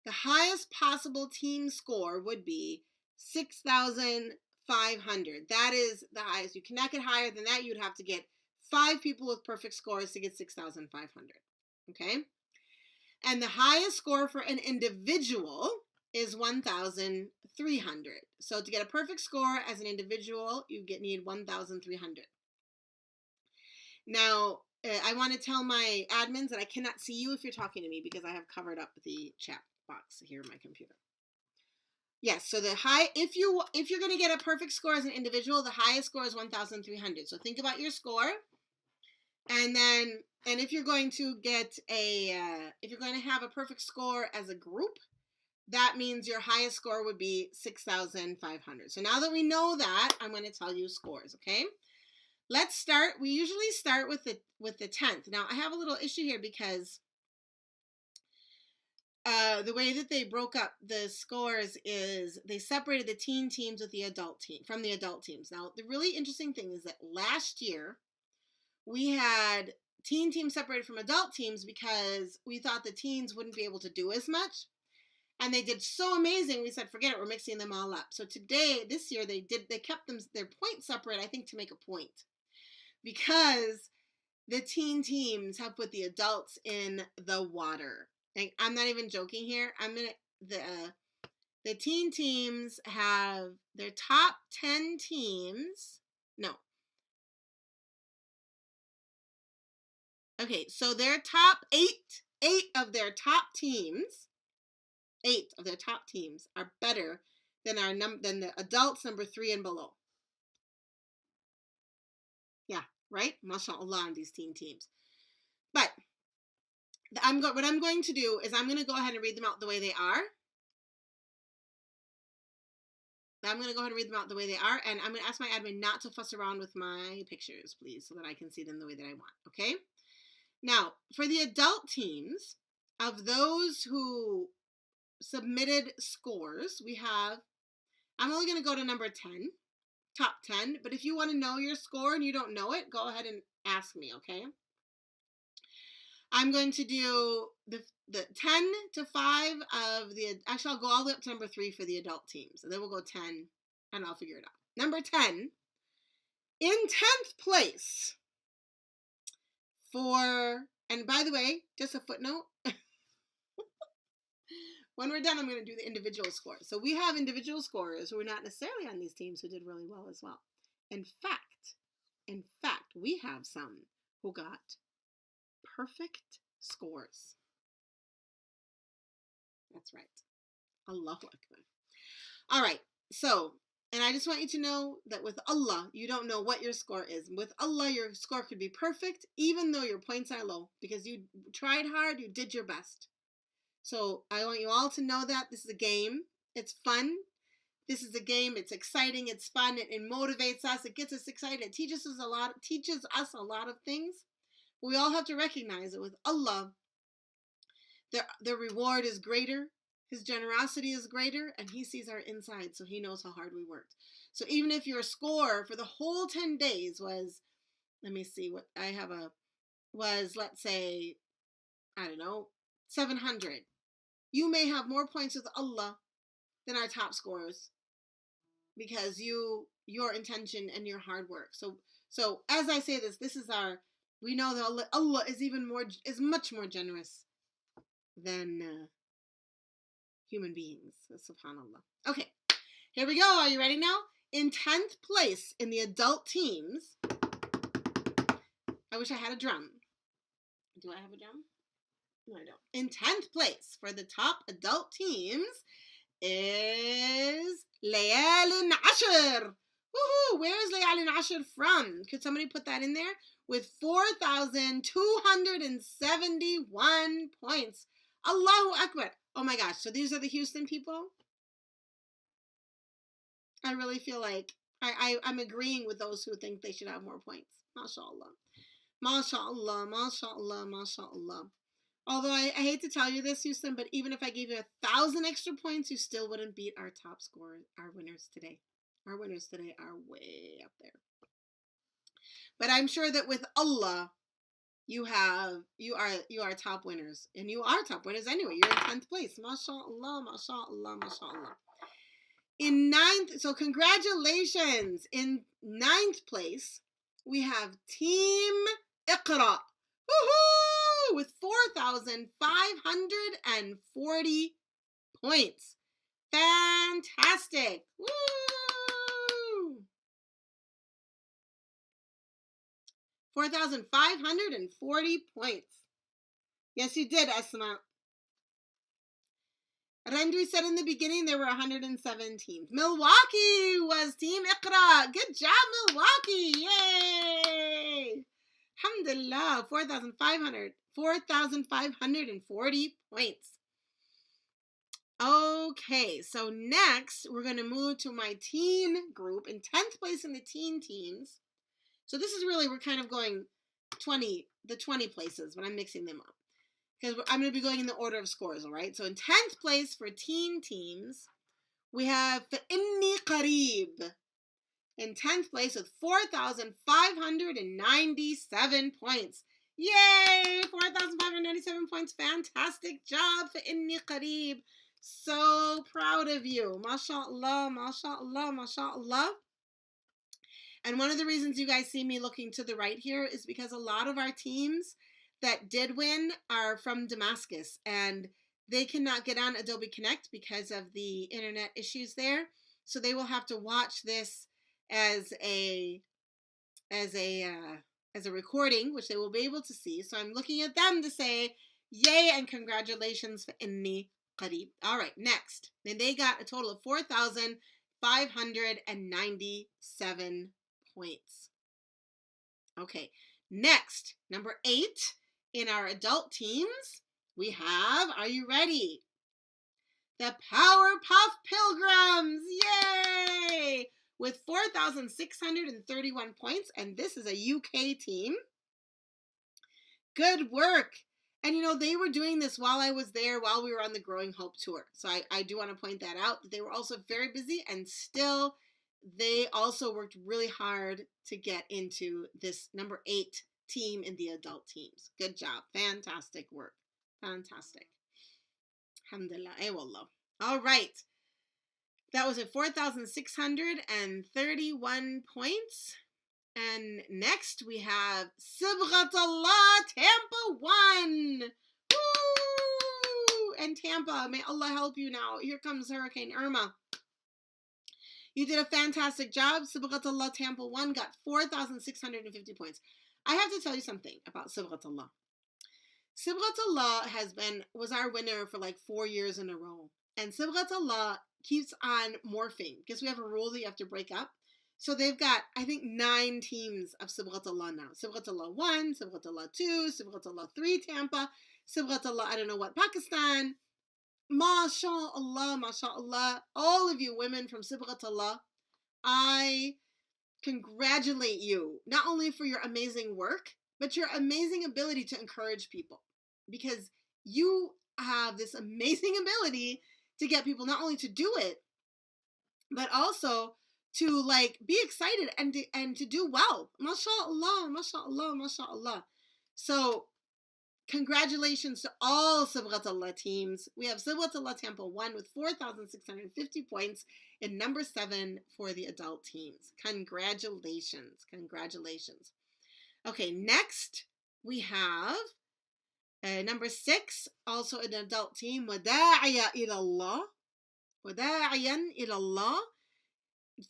The highest possible team score would be 6,500. That is the highest. You cannot get higher than that. You'd have to get 5 people with perfect scores to get 6,500. Okay? And the highest score for an individual is 1,300. So to get a perfect score as an individual, you need 1,300. Now, I want to tell my admins that I cannot see you if you're talking to me because I have covered up the chat box here in my computer. Yes, so if you're going to get a perfect score as an individual, the highest score is 1,300. So think about your score, and if you're going to get if you're going to have a perfect score as a group, that means your highest score would be 6,500. So now that we know that, I'm going to tell you scores, okay? Let's start. We usually start with the 10th. Now, I have a little issue here because the way that they broke up the scores is they separated the teen teams with the adult team from the adult teams. Now, the really interesting thing is that last year we had teen teams separated from adult teams because we thought the teens wouldn't be able to do as much. And they did so amazing. We said, forget it. We're mixing them all up. So this year, they kept their points separate, I think, to make a point. Because the teen teams have put the adults in the water. And I'm not even joking here. The teen teams have their top 10 teams. No. Okay, so their top eight of their top teams are better than than the adults number 3 and below. Yeah, right? MashaAllah on these teen teams. But what I'm going to do is I'm going to go ahead and read them out the way they are. And I'm going to ask my admin not to fuss around with my pictures, please, so that I can see them the way that I want, okay? Now, for the adult teams, of those who submitted scores, I'm only going to go to number 10, top 10, but if you want to know your score and you don't know it, go ahead and ask me, okay? I'm going to do the 10 to 5 actually I'll go all the way up to number 3 for the adult teams, and then we'll go 10 and I'll figure it out. Number 10, in 10th place and by the way, just a footnote, when we're done, I'm going to do the individual scores. So we have individual scorers who are not necessarily on these teams who did really well as well. In fact, we have some who got perfect scores. That's right. Allahu Akbar. All right. So, and I just want you to know that with Allah, you don't know what your score is. With Allah, your score could be perfect, even though your points are low, because you tried hard, you did your best. So I want you all to know that this is a game. It's fun. This is a game. It's exciting. It's fun. It motivates us. It gets us excited. It teaches us a lot of things. But we all have to recognize that with Allah, the reward is greater. His generosity is greater, and he sees our inside, so he knows how hard we worked. So even if your score for the whole 10 days was, let's say, I don't know, 700. You may have more points with Allah than our top scorers because your intention and your hard work. So as I say this is we know that Allah is much more generous than human beings. SubhanAllah. Okay, here we go. Are you ready now? In 10th place in the adult teams, I wish I had a drum. Do I have a drum? No, I don't. In 10th place for the top adult teams is Layalin Ashr. Woohoo! Where is Layalin Ashr from? Could somebody put that in there? With 4,271 points. Allahu Akbar. Oh my gosh. So these are the Houston people? I really feel like I'm agreeing with those who think they should have more points. MashaAllah. MashaAllah. MashaAllah. MashaAllah. Although I hate to tell you this, Houston, but even if I gave you 1,000 extra points, you still wouldn't beat our top scorer, our winners today. Our winners today are way up there. But I'm sure that with Allah, you are top winners. And you are top winners anyway. You're in 10th place. MashaAllah, MashaAllah, MashaAllah. In 9th, so congratulations. In 9th place, we have Team Iqra. Woohoo! With 4,540 points. Fantastic. Woo! 4,540 points. Yes, you did, Asma. Rendri said in the beginning there were 107 teams. Milwaukee was Team Iqra. Good job, Milwaukee. Yay! Alhamdulillah. 4,540 points. Okay, so next we're going to move to my teen group in 10th place in the teen teams. So this is really, we're kind of going 20 places, but I'm mixing them up. Because I'm going to be going in the order of scores, all right? So in 10th place for teen teams, we have فإني قريب in 10th place with 4,597 points. Yay! 4,597 points. Fantastic job فإني قريب. So proud of you. MashaAllah, MashaAllah, MashaAllah. And one of the reasons you guys see me looking to the right here is because a lot of our teams that did win are from Damascus, and they cannot get on Adobe Connect because of the internet issues there. So they will have to watch this as a recording, which they will be able to see. So I'm looking at them to say yay and congratulations for inni qarib. All right, next. Then they got a total of 4,597 points. Okay, next, number 8 in our adult teams, we have, are you ready? The Powerpuff Pilgrims, yay! With 4,631 points, and this is a UK team. Good work. And you know, they were doing this while I was there, while we were on the Growing Hope tour. So I do want to point that out, that they were also very busy, and still they also worked really hard to get into this number 8 team in the adult teams. Good job. Fantastic work. Fantastic. Alhamdulillah. Wallah. All right. That was at 4,631 points. And next we have Sibghatullah Tampa 1. Woo! And Tampa, may Allah help you now. Here comes Hurricane Irma. You did a fantastic job. Sibghatullah Tampa 1 got 4,650 points. I have to tell you something about Sibghatullah. Sibghatullah was our winner for like 4 years in a row. And Sibghatullah keeps on morphing because we have a rule that you have to break up. So they've got, I think, 9 teams of Sibghatullah now. Sibghatullah 1, Sibghatullah 2, Sibghatullah 3 Tampa, Sibghatullah I don't know what Pakistan. MashaAllah, MashaAllah. All of you women from Sibghatullah, I congratulate you, not only for your amazing work, but your amazing ability to encourage people. Because you have this amazing ability to get people not only to do it, but also to like be excited and to do well. MashaAllah, MashaAllah, MashaAllah. So congratulations to all Sibghatullah teams. We have Sibghatullah Tampa 1 with 4,650 points and number 7 for the adult teams. Congratulations. Congratulations. Okay, next we have number 6, also an adult team, Wada'iya ilallah. Wada'iyan ilallah.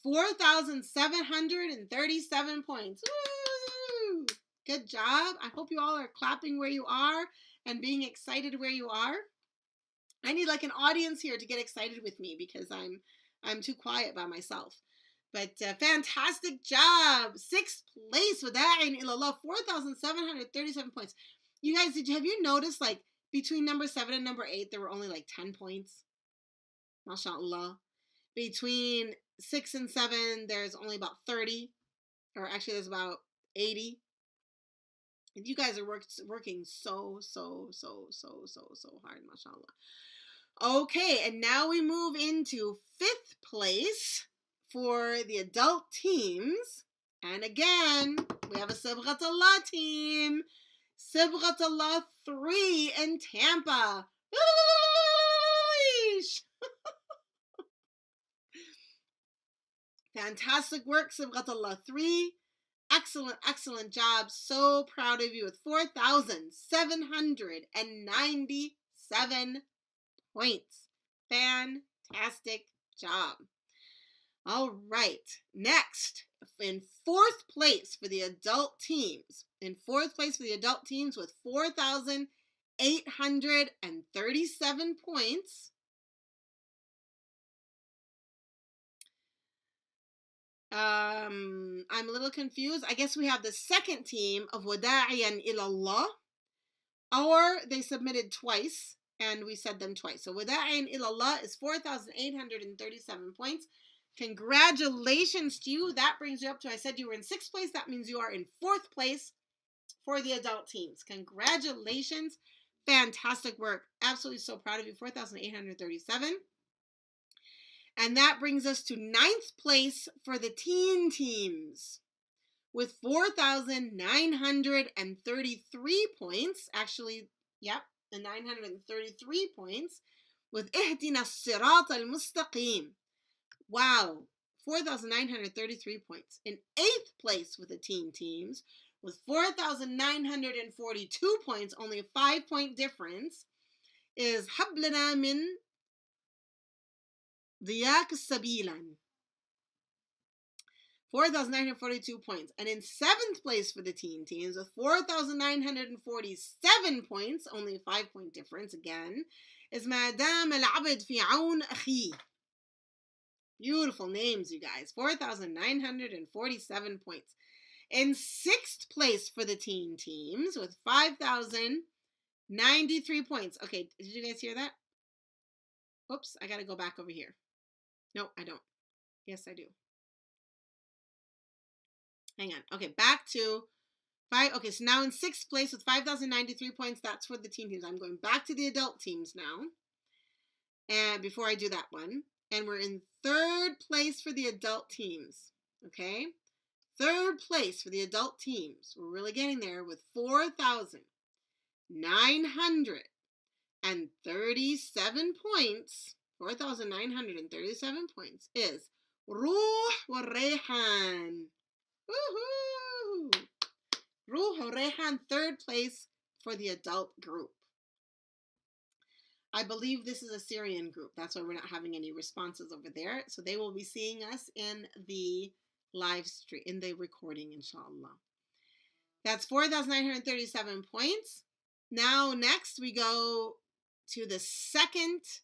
4,737 points. Woo! Good job. I hope you all are clapping where you are and being excited where you are. I need like an audience here to get excited with me because I'm too quiet by myself. But fantastic job. 6th place with that in ilallah, 4,737 points. You guys, have you noticed like between number 7 and number 8 there were only like 10 points? MashaAllah. Between 6 and 7 there's only about 30, or actually there's about 80. And you guys are working so hard, mashallah. Okay, and now we move into 5th place for the adult teams. And again, we have a Sibghatullah team. Sibghatullah 3 in Tampa. Fantastic work, Sibghatullah 3. Excellent job. So proud of you with 4,797 points. Fantastic job. All right. Next, in 4th place for the adult teams. In 4th place for the adult teams with 4,837 points. I'm a little confused. I guess we have the 2nd team of Wada'iyan ilallah, or they submitted twice. and we said them twice. So Wada'in ilallah is 4,837 points. Congratulations to you. That brings you up to, I said you were in 6th place. That means you are in 4th place for the adult teams. Congratulations. Fantastic work. Absolutely so proud of you. 4,837. And that brings us to 9th place for the teen teams with 4,933 points. Actually, yep, the 933 points with Ihdina Sirat al-Mustaqim. Wow, 4,933 points. In 8th place with the teen teams with 4,942 points, only a 5-point difference, is Hablana min Diyak Sabilan. 4,942 points. And in 7th place for the teen teams with 4,947 points, only a 5-point difference again, is Madame Al-Abd fi Aoun Akhi. Beautiful names, you guys. 4,947 points. In 6th place for the teen teams with 5,093 points. Okay, did you guys hear that? Oops, I got to go back over here. No, I don't. Yes, I do. Hang on. Okay, back to 5. Okay, so now in 6th place with 5,093 points, that's for the teen teams. I'm going back to the adult teams now. And before I do that one, and we're in 3rd place for the adult teams. Okay? 3rd place for the adult teams. We're really getting there with 4,937 points. 4,937 points is Ruh wa Rayhan. Woohoo! Ruh wa Rayhan, 3rd place for the adult group. I believe this is a Syrian group. That's why we're not having any responses over there. So they will be seeing us in the live stream, in the recording, inshallah. That's 4,937 points. Now, next we go to the 2nd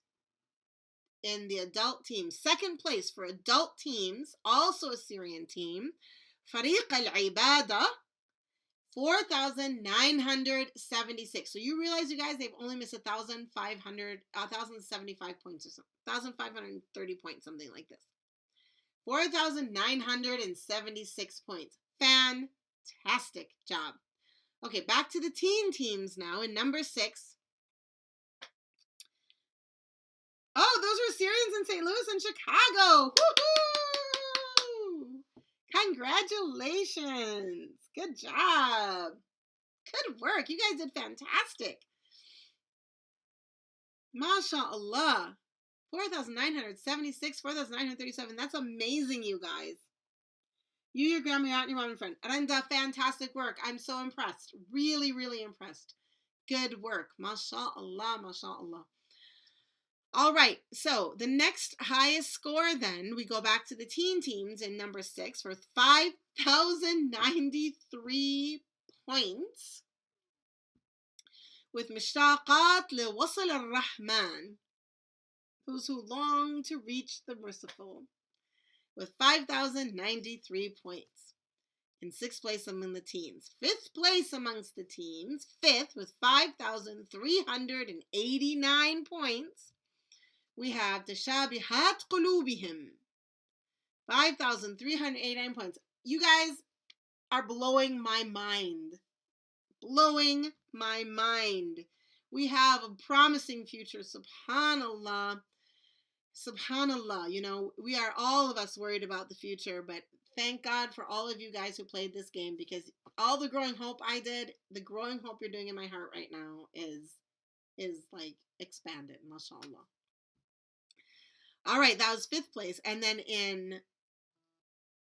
in the adult team. 2nd place for adult teams, also a Syrian team. Fariq al-Ibada, 4,976. So you realize, you guys, they've only missed 1,075 points or something. 1,530 points, something like this. 4,976 points. Fantastic job. Okay, back to the teen teams now in number 6. Oh, those were Syrians in St. Louis and Chicago. Woohoo! Congratulations. Good job. Good work. You guys did fantastic. MashaAllah. 4,976, 4,937. That's amazing, you guys. You, your grandma, your aunt, your mom, and friend. Randa, fantastic work. I'm so impressed. Really, really impressed. Good work. MashaAllah, MashaAllah. All right, so the next highest score then, we go back to the teen teams in number 6 for 5,093 points with Mishtaqat Liwasl al-Rahman, those who long to reach the merciful, with 5,093 points. In 6th place among the teens. 5th place amongst the teens, 5th with 5,389 points. We have Tashabihat Qulubihim, 5,389 points. You guys are blowing my mind. Blowing my mind. We have a promising future, subhanallah. Subhanallah. You know, we are all of us worried about the future, but thank God for all of you guys who played this game, because all the growing hope I did, the growing hope you're doing in my heart right now is like expanded, mashallah. All right, that was 5th place. And then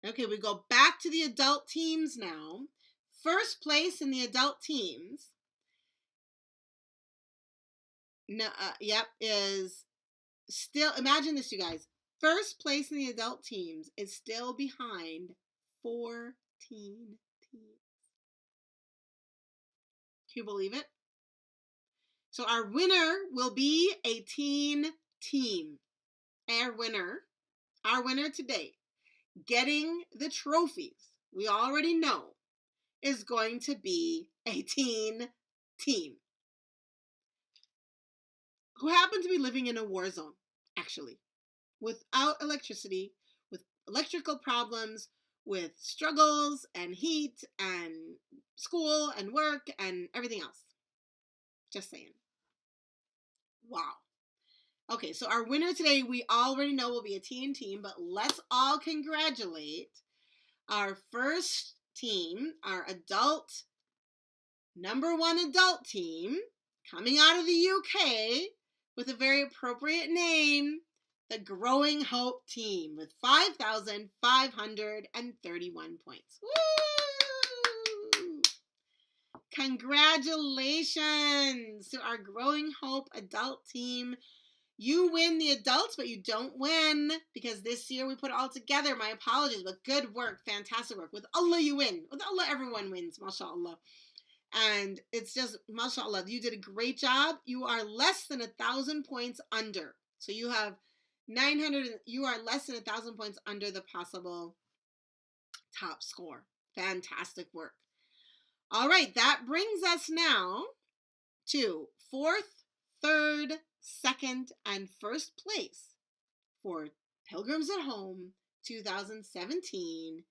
okay, we go back to the adult teams now. 1st place in the adult teams, is still, imagine this, you guys. 1st place in the adult teams is still behind 14 teams. Can you believe it? So our winner will be a teen team. Our winner today, getting the trophies, we already know, is going to be a teen team. who happen to be living in a war zone, actually, without electricity, with electrical problems, with struggles and heat and school and work and everything else. Just saying. Wow. Okay, so our winner today, we already know will be a teen team, but let's all congratulate our first team, our adult, number one adult team, coming out of the UK with a very appropriate name, the Growing Hope team, with 5,531 points. Woo! Congratulations to our Growing Hope adult team. You win the adults, but you don't win because this year we put it all together. My apologies, but good work, fantastic work. With Allah, you win. With Allah, everyone wins, mashallah. And it's just, mashallah, you did a great job. You are less than 1,000 points under. So you have 900, you are less than 1,000 points under the possible top score. Fantastic work. All right, that brings us now to fourth, third, second, and first place for Pilgrims at Home 2017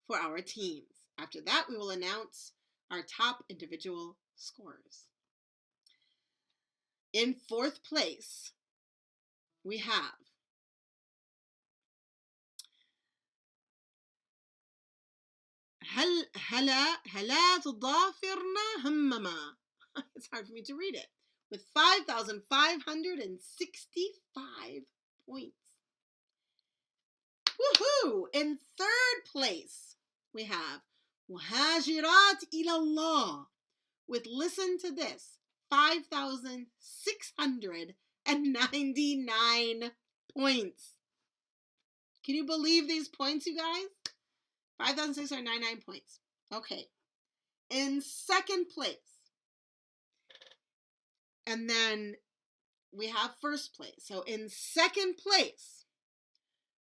for our teams. After that, we will announce our top individual scores. In fourth place, we have هلا تضافرنا همما. It's hard for me to read it. With 5,565 points. Woohoo! In third place, we have Muhajirat ilallah with, listen to this, 5,699 points. Can you believe these points, you guys? 5,699 points. Okay. In second place, and then we have first place. So in second place,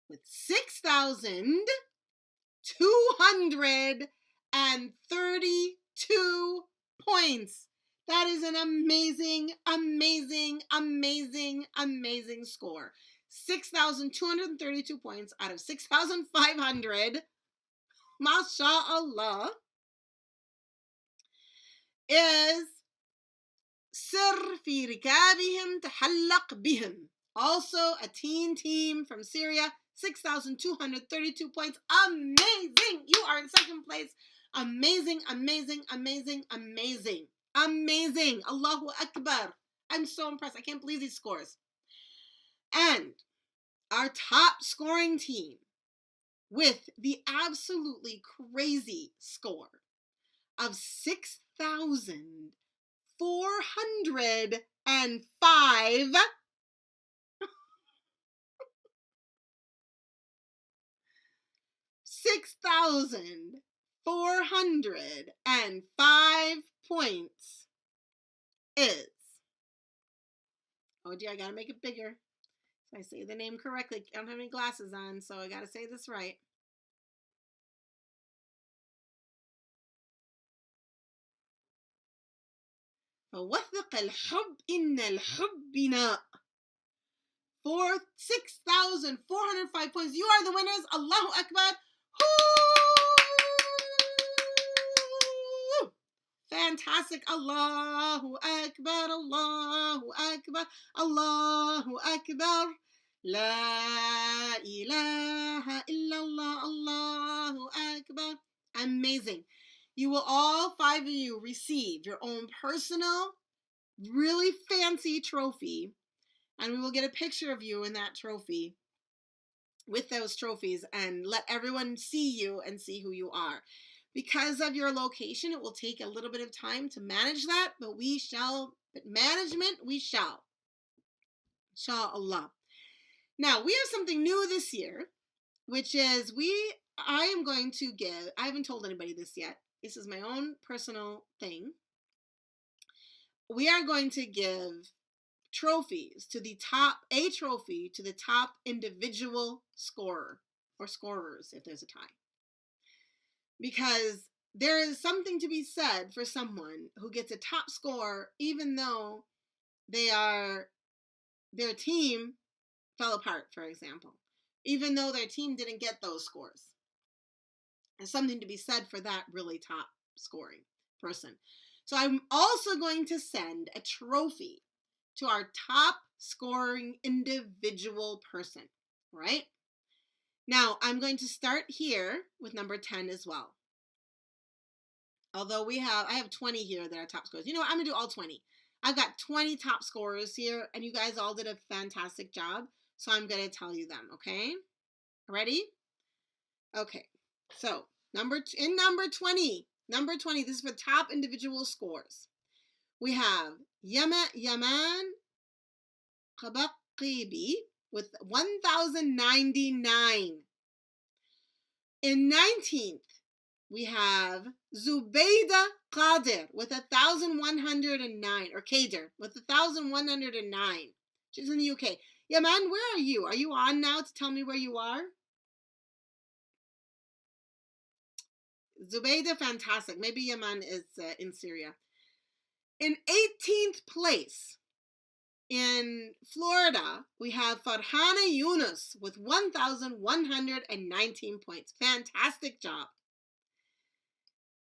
with 6,232 points. That is an amazing, amazing, amazing, amazing score. 6,232 points out of 6,500. MashaAllah. Is Sir fi rikabihim tahallaq bihim. Also a teen team from Syria. 6,232 points. Amazing. You are in second place. Amazing, amazing, amazing, amazing. Amazing. Allahu Akbar. I'm so impressed. I can't believe these scores. And our top scoring team with the absolutely crazy score of 6,405 6,405 points is, oh dear, I gotta make it bigger so I say the name correctly. I don't have any glasses on, so I gotta say this right. فوثق الحب إن الحب بناء. 6,405 points. You are the winners. Allahu Akbar. Woo! Fantastic. Allahu Akbar. Allahu Akbar. Allahu Akbar. La ilaha illallah. Allahu Akbar. Amazing. You will, all 5 of you, receive your own personal, really fancy trophy. And we will get a picture of you in that trophy with those trophies and let everyone see you and see who you are. Because of your location, it will take a little bit of time to manage that, but we shall, management, we shall. Inshallah. Now, we have something new this year, which is I am going to give, I haven't told anybody this yet. This is my own personal thing. We are going to give trophies to the top, a trophy to the top individual scorer or scorers if there's a tie. Because there is something to be said for someone who gets a top score even though they are their team fell apart, for example, even though their team didn't get those scores. There's something to be said for that really top scoring person. So I'm also going to send a trophy to our top scoring individual person, right? Now, I'm going to start here with number 10 as well. Although I have 20 here that are top scores. You know what? I'm going to do all 20. I've got 20 top scorers here, and you guys all did a fantastic job. So I'm going to tell you them, okay? Ready? Okay. So, number 20, this is for top individual scores. We have Yaman Qabaqibi with 1,099. In 19th, we have Zubayda Qadir with 1,109, or Qadir with 1,109. She's in the UK. Yaman, where are you? Are you on now to tell me where you are? Zubayda, fantastic. Maybe Yaman is in Syria. In 18th place, in Florida, we have Farhana Yunus with 1,119 points. Fantastic job.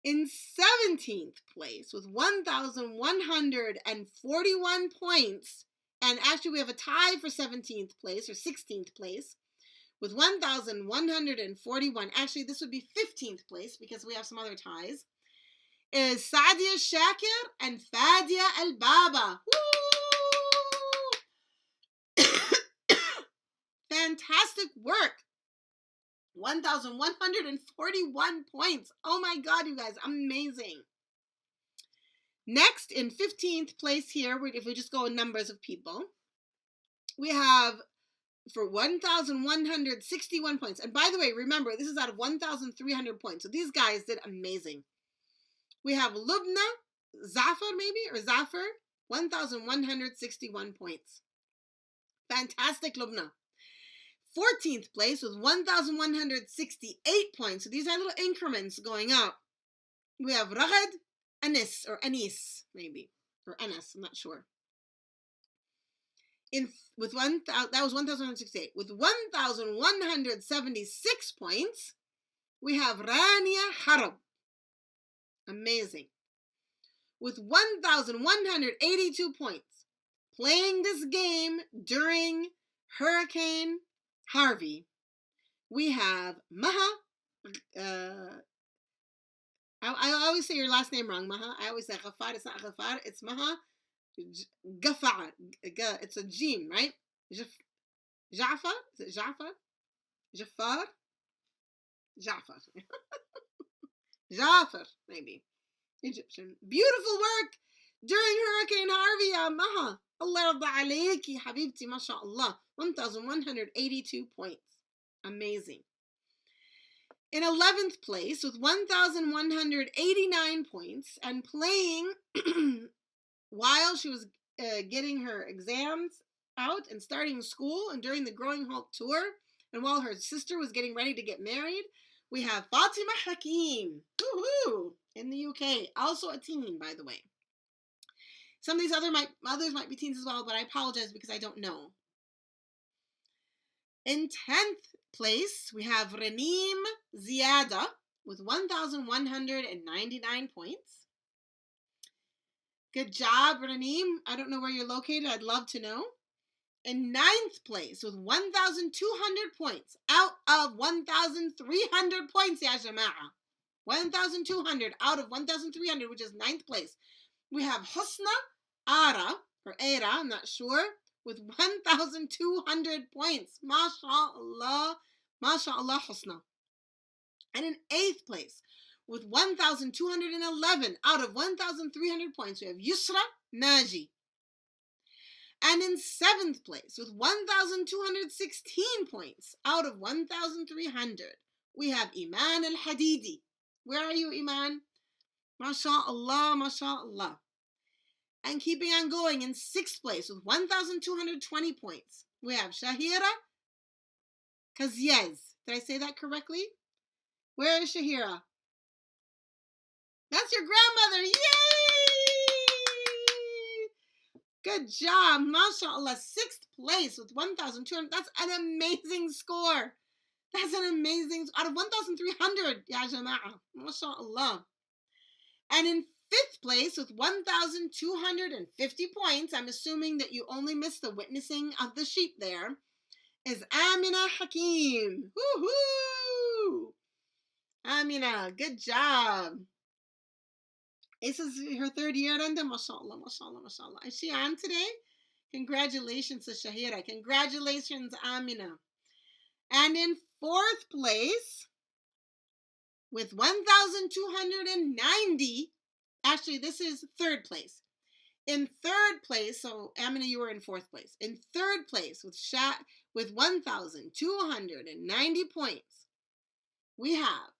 In 17th place with 1,141 points, and actually we have a tie for 17th place or 16th place with 1,141. Actually, this would be 15th place because we have some other ties, is Sadia Shakir and Fadia Al-Baba. Fantastic work. 1,141 points. Oh my God, you guys, amazing. Next, in 15th place here, if we just go in numbers of people, we have for 1,161 points. And by the way, remember, this is out of 1,300 points. So these guys did amazing. We have Lubna Zafar, or Zafar, 1,161 points. Fantastic, Lubna. 14th place with 1,168 points. So these are little increments going up. We have Ragad Anis, or Anis, maybe, or Anas, I'm not sure. That was 1,168. With 1,176 points, we have Rania Harab. Amazing. With 1,182 points, playing this game during Hurricane Harvey, we have Maha. I always say your last name wrong, Maha. I always say Ghafar. It's not Ghafar. It's Maha Ghafar. It's a Jim, right? Jafar? Is it Jafar? Jafar? Jafar. Jafar, maybe. Egyptian. Beautiful work during Hurricane Harvey, Maha. Allah Rabba alayki, habibti, mashallah. 1,182 points. Amazing. In 11th place with 1,189 points and playing while she was getting her exams out and starting school and during the Growing Hope tour and while her sister was getting ready to get married, we have Fatima Hakim, woohoo, in the UK. Also a teen, by the way. Some of these others might be teens as well, but I apologize because I don't know. In 10th place, we have Raneem Ziada with 1,199 points. Good job, Raneem. I don't know where you're located. I'd love to know. In 9th place with 1,200 points out of 1,300 points, ya jama'a. 1,200 out of 1,300, which is 9th place. We have Husna Ara, or Era, I'm not sure, with 1,200 points. MashaAllah. MashaAllah, Husna. And in 8th place, with 1,211 out of 1,300 points, we have Yusra Naji. And in 7th place, with 1,216 points out of 1,300, we have Iman Al-Hadidi. Where are you, Iman? MashaAllah, MashaAllah. And keeping on going, in 6th place with 1,220 points, we have Shahira Kaziez. Did I say that correctly? Where is Shahira? That's your grandmother. Yay! Good job. MashaAllah. 6th place with 1,200. That's an amazing score. That's an amazing, out of 1,300. Ya Jama'ah. MashaAllah. And in 5th place with 1,250 points, I'm assuming that you only missed the witnessing of the sheep there, is Amina Hakim. Woohoo! Amina, good job. This is her 3rd year, Randa. MashaAllah, MashaAllah, MashaAllah. Is she on today? Congratulations to Shahira. Congratulations, Amina. And in 4th place, with 1,290, actually, this is 3rd place. In 3rd place, so Amina, you were in 4th place. In 3rd place, with 1,290 points, we have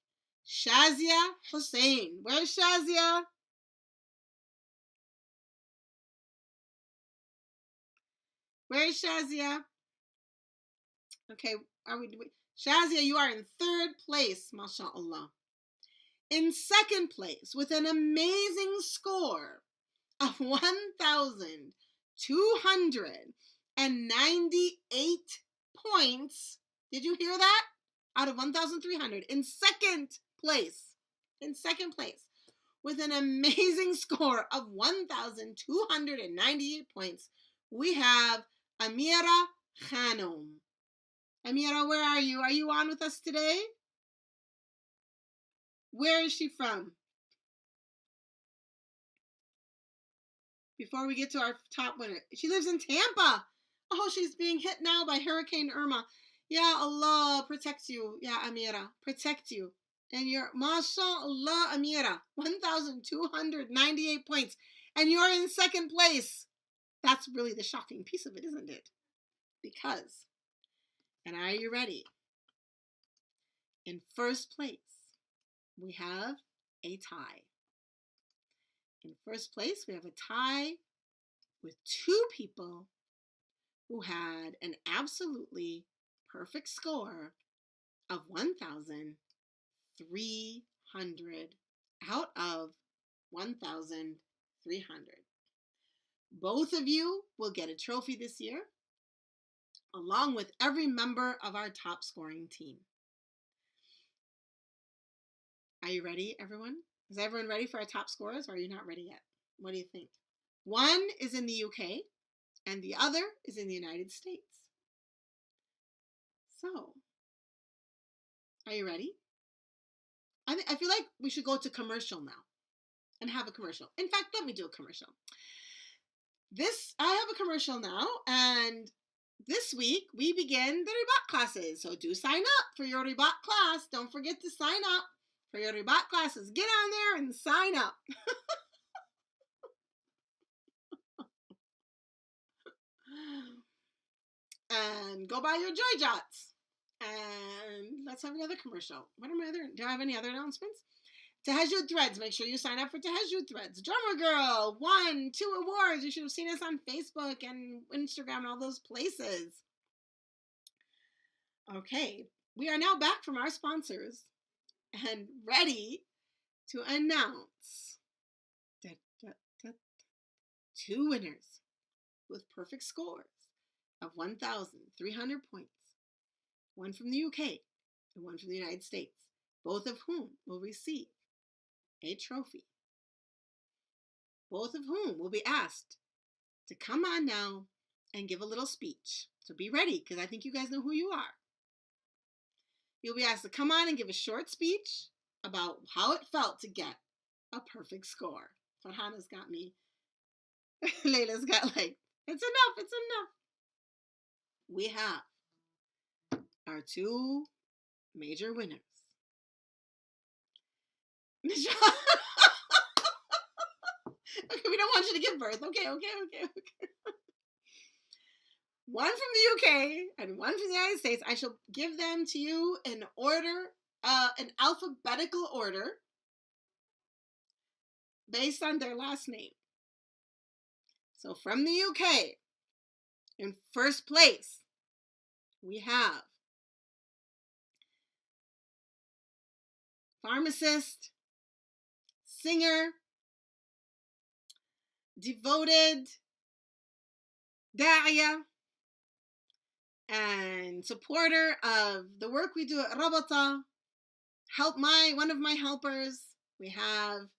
Shazia Hussein. Where's Shazia? Where's Shazia? Okay, Shazia, you are in 3rd place, mashallah. In 2nd place, with an amazing score of 1,298 points. Did you hear that? Out of 1,300. In 2nd place. In 2nd place. With an amazing score of 1,298 points, we have Amira Khanum. Amira, where are you? Are you on with us today? Where is she from? Before we get to our top winner. She lives in Tampa. Oh, she's being hit now by Hurricane Irma. Ya Allah, protect you. Ya Amira, protect you. And you're, mashallah, Amira, 1,298 points. And you're in 2nd place. That's really the shocking piece of it, isn't it? Because, and are you ready? In 1st place, we have a tie. In 1st place, we have a tie with 2 people who had an absolutely perfect score of 1,300 out of 1,300. Both of you will get a trophy this year, along with every member of our top scoring team. Are you ready, everyone? Is everyone ready for our top scorers, or are you not ready yet? What do you think? One is in the UK, and the other is in the United States. So, are you ready? I feel like we should go to commercial now and have a commercial. In fact, let me do a commercial. I have a commercial now, and this week we begin the Rabat classes. So do sign up for your Rabat class. Don't forget to sign up for your Rabat classes. Get on there and sign up. And go buy your Joy Jots. And let's have another commercial. Do I have any other announcements? Tahajjud Threads. Make sure you sign up for Tahajjud Threads. Drummer Girl won 2 awards. You should have seen us on Facebook and Instagram and all those places. Okay, we are now back from our sponsors and ready to announce 2 winners with perfect scores of 1,300 points. One from the UK and one from the United States, both of whom will receive a trophy. Both of whom will be asked to come on now and give a little speech. So be ready, because I think you guys know who you are. You'll be asked to come on and give a short speech about how it felt to get a perfect score. Farhana's got me. Layla's got like, it's enough, it's enough. We have our 2 major winners. Okay, we don't want you to give birth. Okay. One from the UK and one from the United States. I shall give them to you in order, an alphabetical order based on their last name. So from the UK, in 1st place, we have pharmacist, singer, devoted da'iyah and supporter of the work we do at Rabata. One of my helpers. We have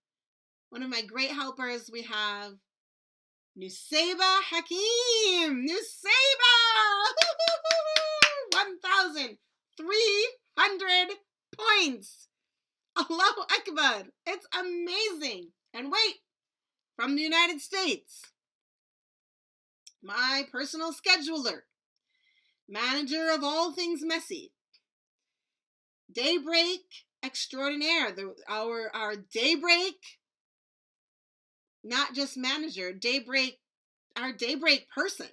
one of my great helpers. We have Nusayba Hakim. Nusayba! 1,300 points. Allahu Akbar. It's amazing. And wait, from the United States, my personal scheduler, manager of all things messy, Daybreak extraordinaire, our Daybreak, not just manager, our Daybreak person,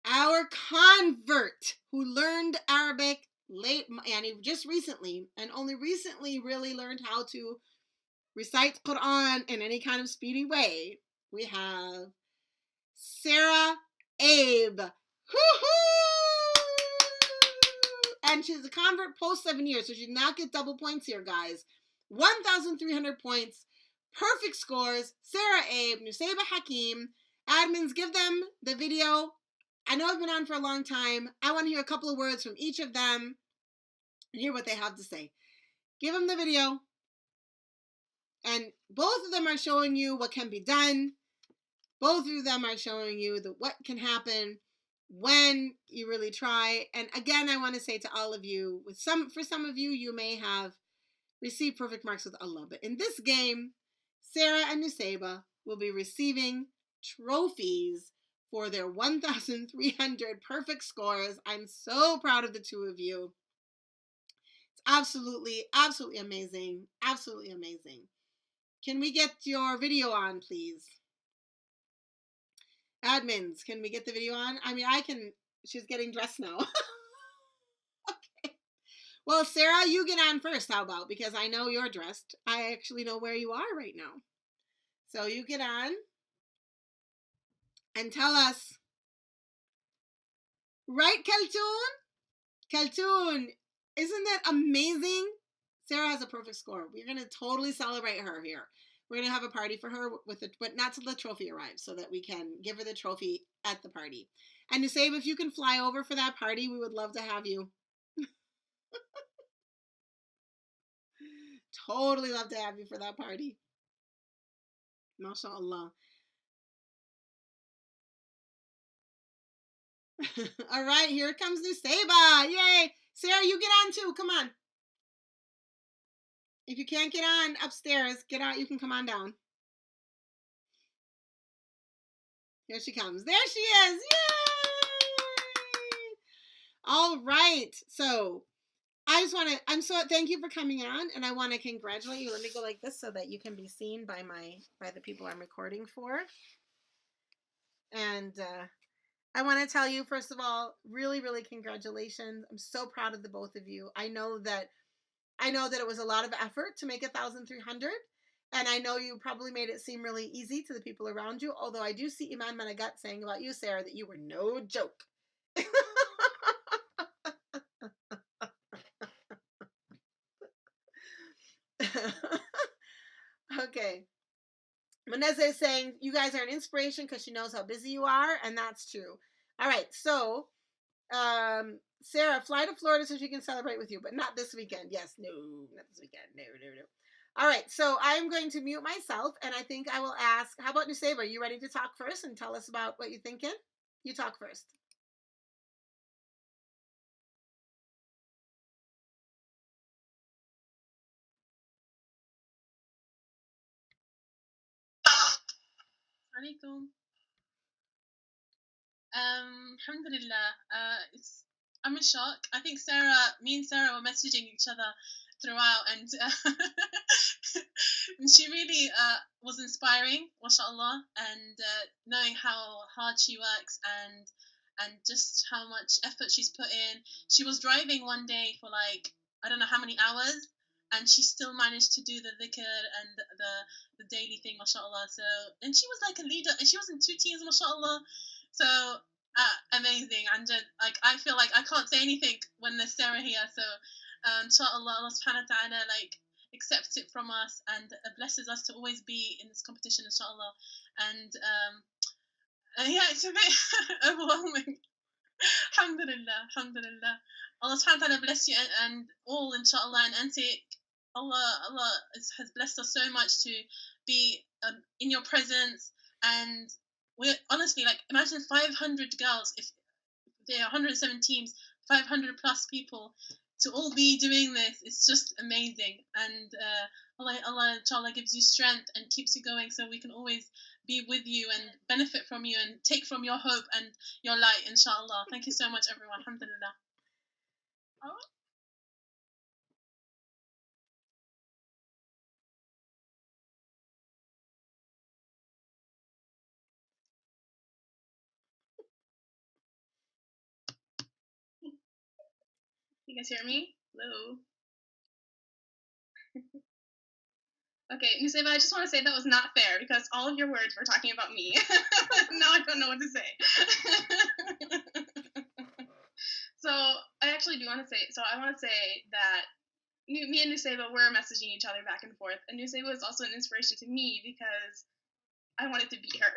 our convert who learned Arabic late, and he just recently, and only recently really learned how to recite Quran in any kind of speedy way. We have Sarah Abe. Woo-hoo! And she's a convert post 7 years, so she did not get double points here, guys. 1,300 points, perfect scores. Sarah Abe, Nusayba Hakim. Admins, give them the video. I know I've been on for a long time. I want to hear a couple of words from each of them and hear what they have to say. Give them the video. And both of them are showing you what can be done. Both of them are showing you what can happen when you really try. And again, I want to say to all of you, for some of you, you may have received perfect marks with Allah. But in this game, Sarah and Nusayba will be receiving trophies for their 1,300 perfect scores. I'm so proud of the two of you. It's absolutely, absolutely amazing. Absolutely amazing. Can we get your video on, please? Admins, can we get the video on? I mean, I can. She's getting dressed now. Okay. Well, Sarah, you get on first. How about? Because I know you're dressed. I actually know where you are right now. So you get on and tell us. Right, Kaltoon, isn't that amazing? Sarah has a perfect score. We're going to totally celebrate her here. We're going to have a party for her, but not till the trophy arrives, so that we can give her the trophy at the party. And Nusayba, if you can fly over for that party, we would love to have you. Totally love to have you for that party. MashaAllah. All right, here comes Nusayba. Yay. Sarah, you get on too. Come on. If you can't get on upstairs, get out. You can come on down. Here she comes. There she is. Yay! All right. So thank you for coming on, and I want to congratulate you. Let me go like this so that you can be seen by the people I'm recording for. And I want to tell you, first of all, really, really congratulations. I'm so proud of the both of you. I know that it was a lot of effort to make 1,300. And I know you probably made it seem really easy to the people around you, although I do see Iman Managat saying about you, Sarah, that you were no joke. Okay. Maneze is saying you guys are an inspiration because she knows how busy you are, and that's true. All right, so Sarah, fly to Florida so she can celebrate with you, but not this weekend. Yes, no, not this weekend. No. All right, so I'm going to mute myself, and I think I will ask, how about Nusayba? Are you ready to talk first and tell us about what you're thinking? You talk first. Alaikum. Alhamdulillah. I'm in shock. I think me and Sarah were messaging each other throughout, and she really was inspiring, mashallah, and knowing how hard she works and just how much effort she's put in. She was driving one day for like I don't know how many hours, and she still managed to do the dhikr and the daily thing, mashallah. So, and she was like a leader, and she was in 2 teams, mashallah. So amazing, and like I feel like I can't say anything when there's Sarah here. So inshallah, Allah subhanahu wa ta'ala like accepts it from us and blesses us to always be in this competition, inshallah. And yeah, it's a bit overwhelming. Alhamdulillah, alhamdulillah. Allah subhanahu wa ta'ala bless you and all, inshallah, and Anse, Allah has blessed us so much to be in your presence. And we're honestly, like, imagine 500 girls, if there are 107 teams, 500 plus people, to all be doing this. It's just amazing. And Allah inshallah gives you strength and keeps you going, so we can always be with you and benefit from you and take from your hope and your light, inshallah. Thank you so much, everyone. Alhamdulillah. Oh. You guys hear me? Hello. Okay, Nusayba, I just want to say that was not fair because all of your words were talking about me. Now I don't know what to say. So I actually do want to say, I want to say that me and Nusayba were messaging each other back and forth, and Nusayba was also an inspiration to me because I wanted to beat her.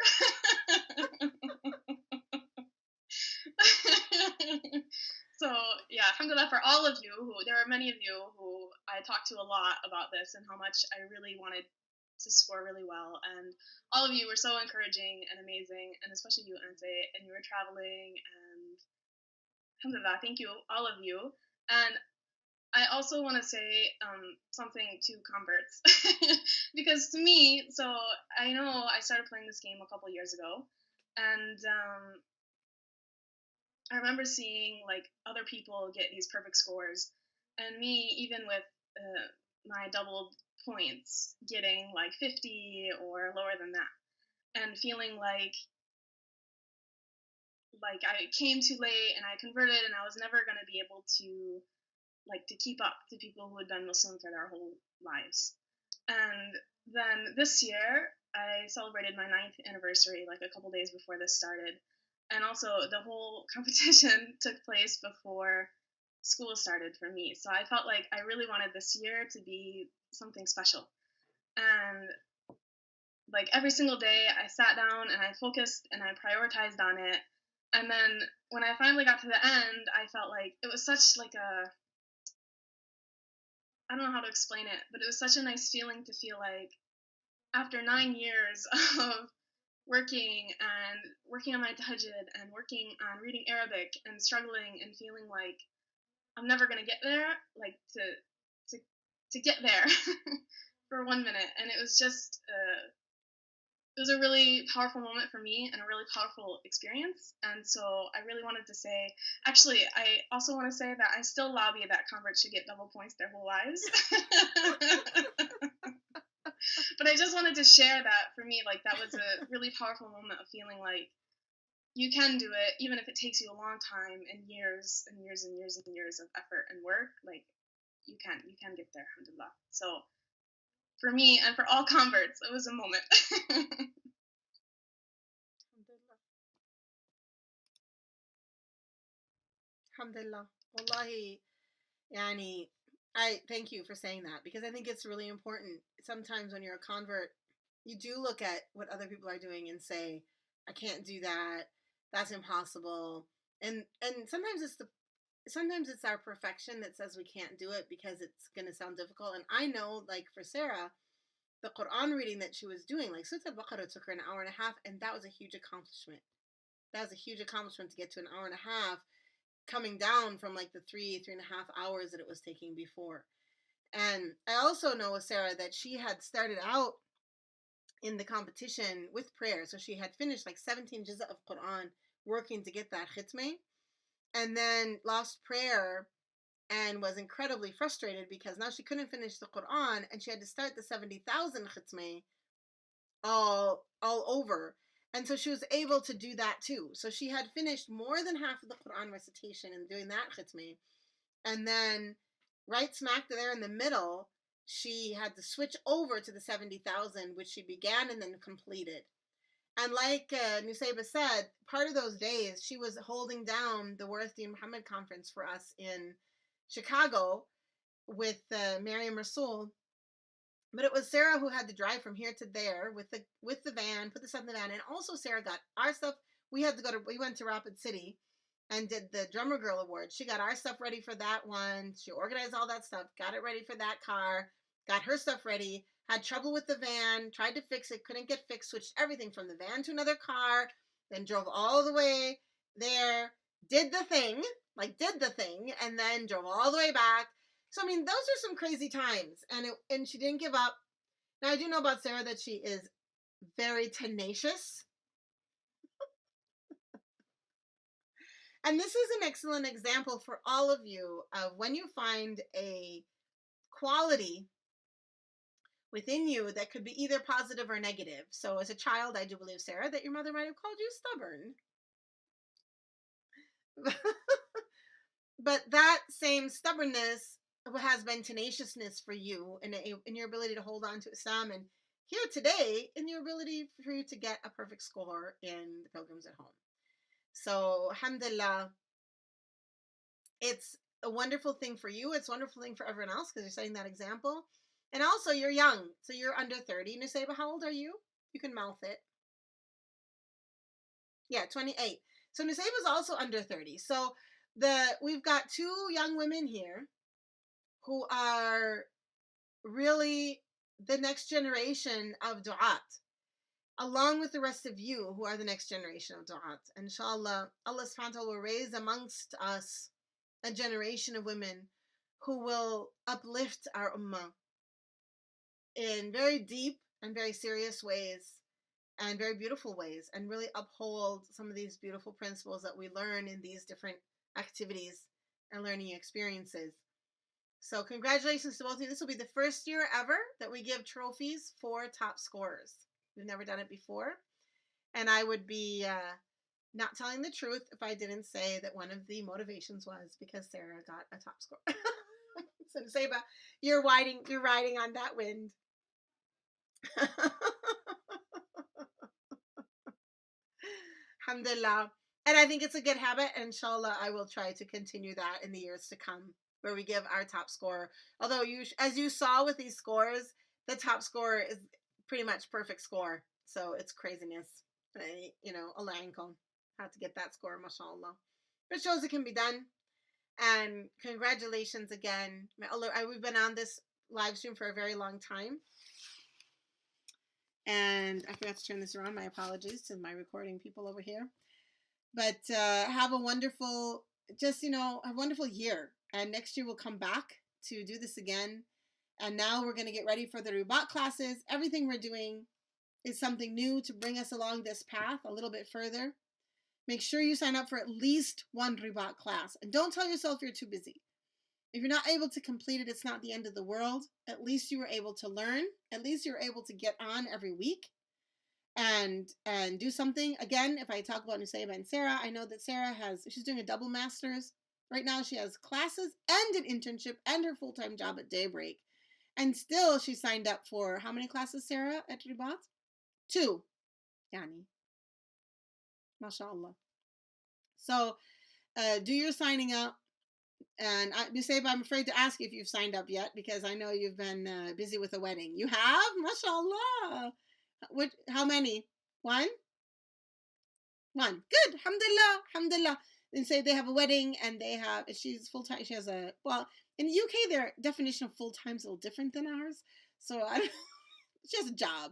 So yeah, alhamdulillah for all of you there are many of you who I talked to a lot about this and how much I really wanted to score really well, and all of you were so encouraging and amazing, and especially you, Anse, and you were traveling, and alhamdulillah, thank you, all of you. And I also want to say something to converts because to me, so I know I started playing this game a couple years ago, and I remember seeing like other people get these perfect scores, and me, even with my doubled points, getting like 50 or lower than that, and feeling like I came too late and I converted and I was never going to be able to keep up to people who had been Muslim for their whole lives. And then this year, I celebrated my 9th anniversary like a couple days before this started. And also, the whole competition took place before school started for me. So I felt like I really wanted this year to be something special. And like every single day, I sat down and I focused and I prioritized on it. And then when I finally got to the end, I felt like it was such like a, I don't know how to explain it, but it was such a nice feeling to feel like after 9 years of working on my tahajjud and working on reading Arabic and struggling and feeling like I'm never gonna get there, like to get there for 1 minute, and it was just it was a really powerful moment for me and a really powerful experience. And so I really wanted to say, actually, I also want to say that I still lobby that converts should get double points their whole lives. But I just wanted to share that for me, like that was a really powerful moment of feeling like you can do it, even if it takes you a long time and years and years and years and years of effort and work. Like you can get there, alhamdulillah. So for me and for all converts, it was a moment. Alhamdulillah. Wallahi, yani, I thank you for saying that because I think it's really important. Sometimes when you're a convert, you do look at what other people are doing and say, I can't do that. That's impossible. And sometimes it's our perfection that says we can't do it because it's going to sound difficult. And I know, like for Sarah, the Quran reading that she was doing, like Surah Al-Baqarah took her an hour and a half, and that was a huge accomplishment. That was a huge accomplishment to get to an hour and a half, coming down from like the 3.5 hours that it was taking before. And I also know with Sarah that she had started out in the competition with prayer. So she had finished like 17 juz of Quran working to get that khitmeh, and then lost prayer and was incredibly frustrated because now she couldn't finish the Quran and she had to start the 70,000 khitmeh all over. And so she was able to do that too. So she had finished more than half of the Quran recitation and doing that khitmeh. And then right smack there in the middle, she had to switch over to the 70,000, which she began and then completed. And like Nusayba said, part of those days, she was holding down the Warith Muhammad conference for us in Chicago with Miriam Rasul. But it was Sarah who had to drive from here to there with the van, put the stuff in the van, and also Sarah got our stuff. We went to Rapid City and did the Drummer Girl Award. She got our stuff ready for that one. She organized all that stuff, got it ready for that car, got her stuff ready, had trouble with the van, tried to fix it, couldn't get fixed, switched everything from the van to another car, then drove all the way there, did the thing, and then drove all the way back. So, I mean, those are some crazy times, and she didn't give up. Now, I do know about Sarah that she is very tenacious. And this is an excellent example for all of you of when you find a quality within you that could be either positive or negative. So as a child, I do believe, Sarah, that your mother might have called you stubborn. But that same stubbornness has been tenaciousness for you in your ability to hold on to Islam, and here today in your ability for you to get a perfect score in the Pilgrims at Home. So, alhamdulillah, it's a wonderful thing for you. It's a wonderful thing for everyone else because you're setting that example. And also, you're young, so you're under 30. Nusayba, how old are you? You can mouth it. Yeah, 28. So Nusayba's also under 30. So we've got two young women here who are really the next generation of du'at, along with the rest of you who are the next generation of du'at. Inshallah, Allah subhanahu wa ta'ala will raise amongst us a generation of women who will uplift our ummah in very deep and very serious ways and very beautiful ways, and really uphold some of these beautiful principles that we learn in these different activities and learning experiences. So congratulations to both of you. This will be the first year ever that we give trophies for top scorers. We've never done it before. And I would be not telling the truth if I didn't say that one of the motivations was because Sarah got a top score. So Seba, you're riding on that wind. Alhamdulillah. And I think it's a good habit. And inshallah, I will try to continue that in the years to come, where we give our top score. Although, as you saw with these scores, the top score is pretty much perfect score. So it's craziness. Allah ain't how to get that score, mashallah. It shows it can be done. And congratulations again. We've been on this live stream for a very long time. And I forgot to turn this around. My apologies to my recording people over here. But have a wonderful, a wonderful year. And next year we'll come back to do this again. And now we're going to get ready for the Rabata classes. Everything we're doing is something new to bring us along this path a little bit further. Make sure you sign up for at least one Rabata class. And don't tell yourself you're too busy. If you're not able to complete it, it's not the end of the world. At least you were able to learn. At least you're able to get on every week and do something. Again, if I talk about Nusayba and Sarah, I know that Sarah she's doing a double master's. Right now she has classes and an internship and her full-time job at Daybreak. And still she signed up for how many classes, Sarah, at Rabata? 2. Yani. MashaAllah. So do your signing up. And Nusayba, I'm afraid to ask if you've signed up yet because I know you've been busy with a wedding. You have? MashaAllah. How many? One? Good. Alhamdulillah. And say they have a wedding and she's full-time. She has in the UK, their definition of full-time is a little different than ours. So she has a job.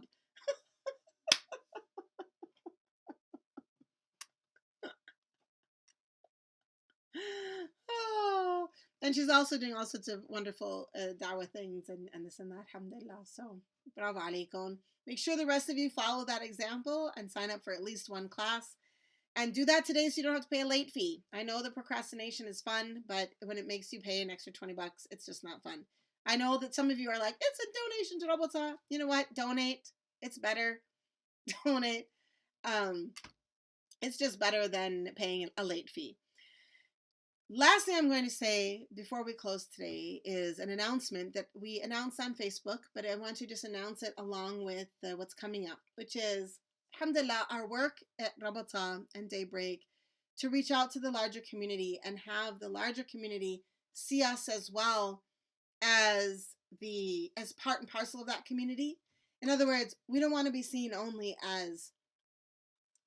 Oh, and she's also doing all sorts of wonderful dawah things and this and that. Alhamdulillah. So, bravo alaikum. Make sure the rest of you follow that example and sign up for at least one class. And do that today so you don't have to pay a late fee. I know the procrastination is fun, but when it makes you pay an extra $20, it's just not fun. I know that some of you are like, it's a donation to Rabata. You know what? Donate. It's better. Donate. It's just better than paying a late fee. Last thing I'm going to say before we close today is an announcement that we announced on Facebook, but I want to just announce it along with what's coming up, which is, alhamdulillah, our work at Rabata and Daybreak to reach out to the larger community and have the larger community see us as well as as part and parcel of that community. In other words, we don't want to be seen only as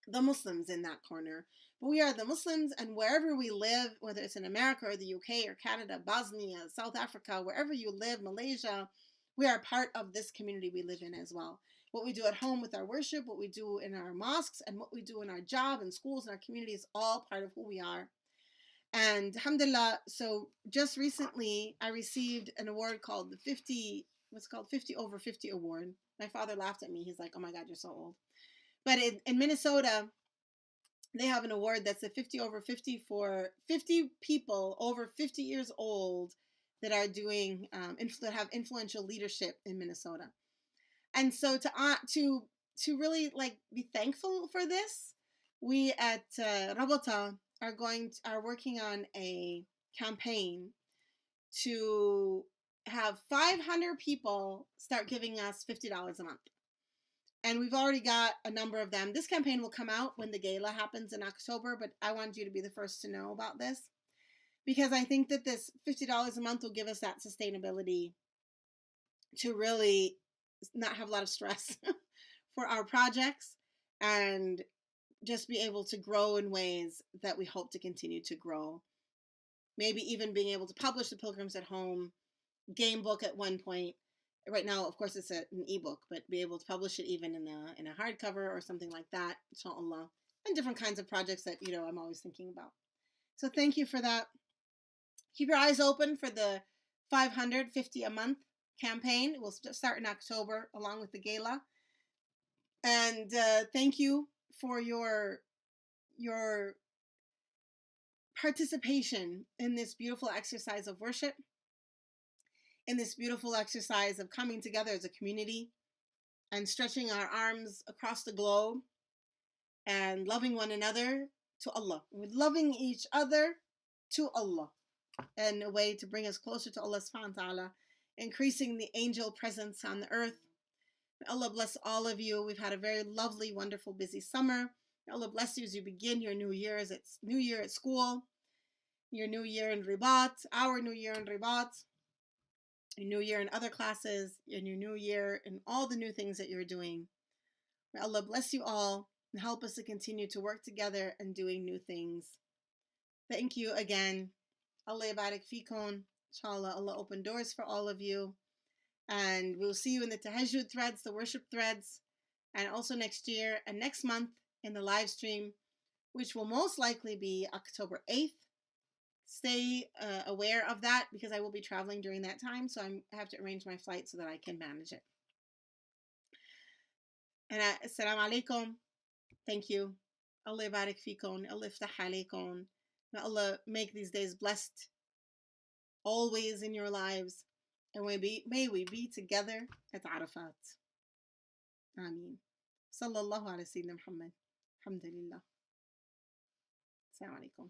the Muslims in that corner, but we are the Muslims, and wherever we live, whether it's in America or the UK or Canada, Bosnia, South Africa, wherever you live, Malaysia, we are part of this community we live in as well. What we do at home with our worship, what we do in our mosques, and what we do in our job and schools and our community is all part of who we are. And alhamdulillah, so just recently I received an award called the 50, what's called 50 over 50 award. My father laughed at me. He's like, oh my God, you're so old. But in Minnesota, they have an award that's a 50 over 50 for 50 people over 50 years old that are doing, that have influential leadership in Minnesota. And so to really like be thankful for this, we at Rabata are working on a campaign to have 500 people start giving us $50 a month. And we've already got a number of them. This campaign will come out when the gala happens in October, but I wanted you to be the first to know about this because I think that this $50 a month will give us that sustainability to really not have a lot of stress for our projects and just be able to grow in ways that we hope to continue to grow. Maybe even being able to publish the Pilgrims at Home game book at one point. Right now, of course, it's an ebook, but be able to publish it even in a hardcover or something like that, inshallah, and different kinds of projects that, I'm always thinking about. So thank you for that. Keep your eyes open for the 550 a month campaign. It will start in October along with the gala. And thank you for your participation in this beautiful exercise of worship, in this beautiful exercise of coming together as a community and stretching our arms across the globe and loving one another to Allah. We're loving each other to Allah in a way to bring us closer to Allah subhanahu wa ta'ala, increasing the angel presence on the earth. May Allah bless all of you. We've had a very lovely, wonderful, busy summer. May Allah bless you as you begin your new year at school, your new year in Rabat, our new year in Rabat, your new year in other classes, and your new year in all the new things that you're doing. May Allah bless you all and help us to continue to work together and doing new things. Thank you again. Allah yabarak fikon. Inshallah, Allah open doors for all of you. And we'll see you in the tahajjud threads, the worship threads, and also next year and next month in the live stream, which will most likely be October 8th. Stay aware of that because I will be traveling during that time, so I have to arrange my flight so that I can manage it. And assalamu alaikum. Thank you. Allah barik fikon. Allah iftah alaykum. May Allah make these days blessed always in your lives. And may we be together at Arafat. Ameen. Sallallahu ala Sayyidina Muhammad. Alhamdulillah. Assalamu alaikum.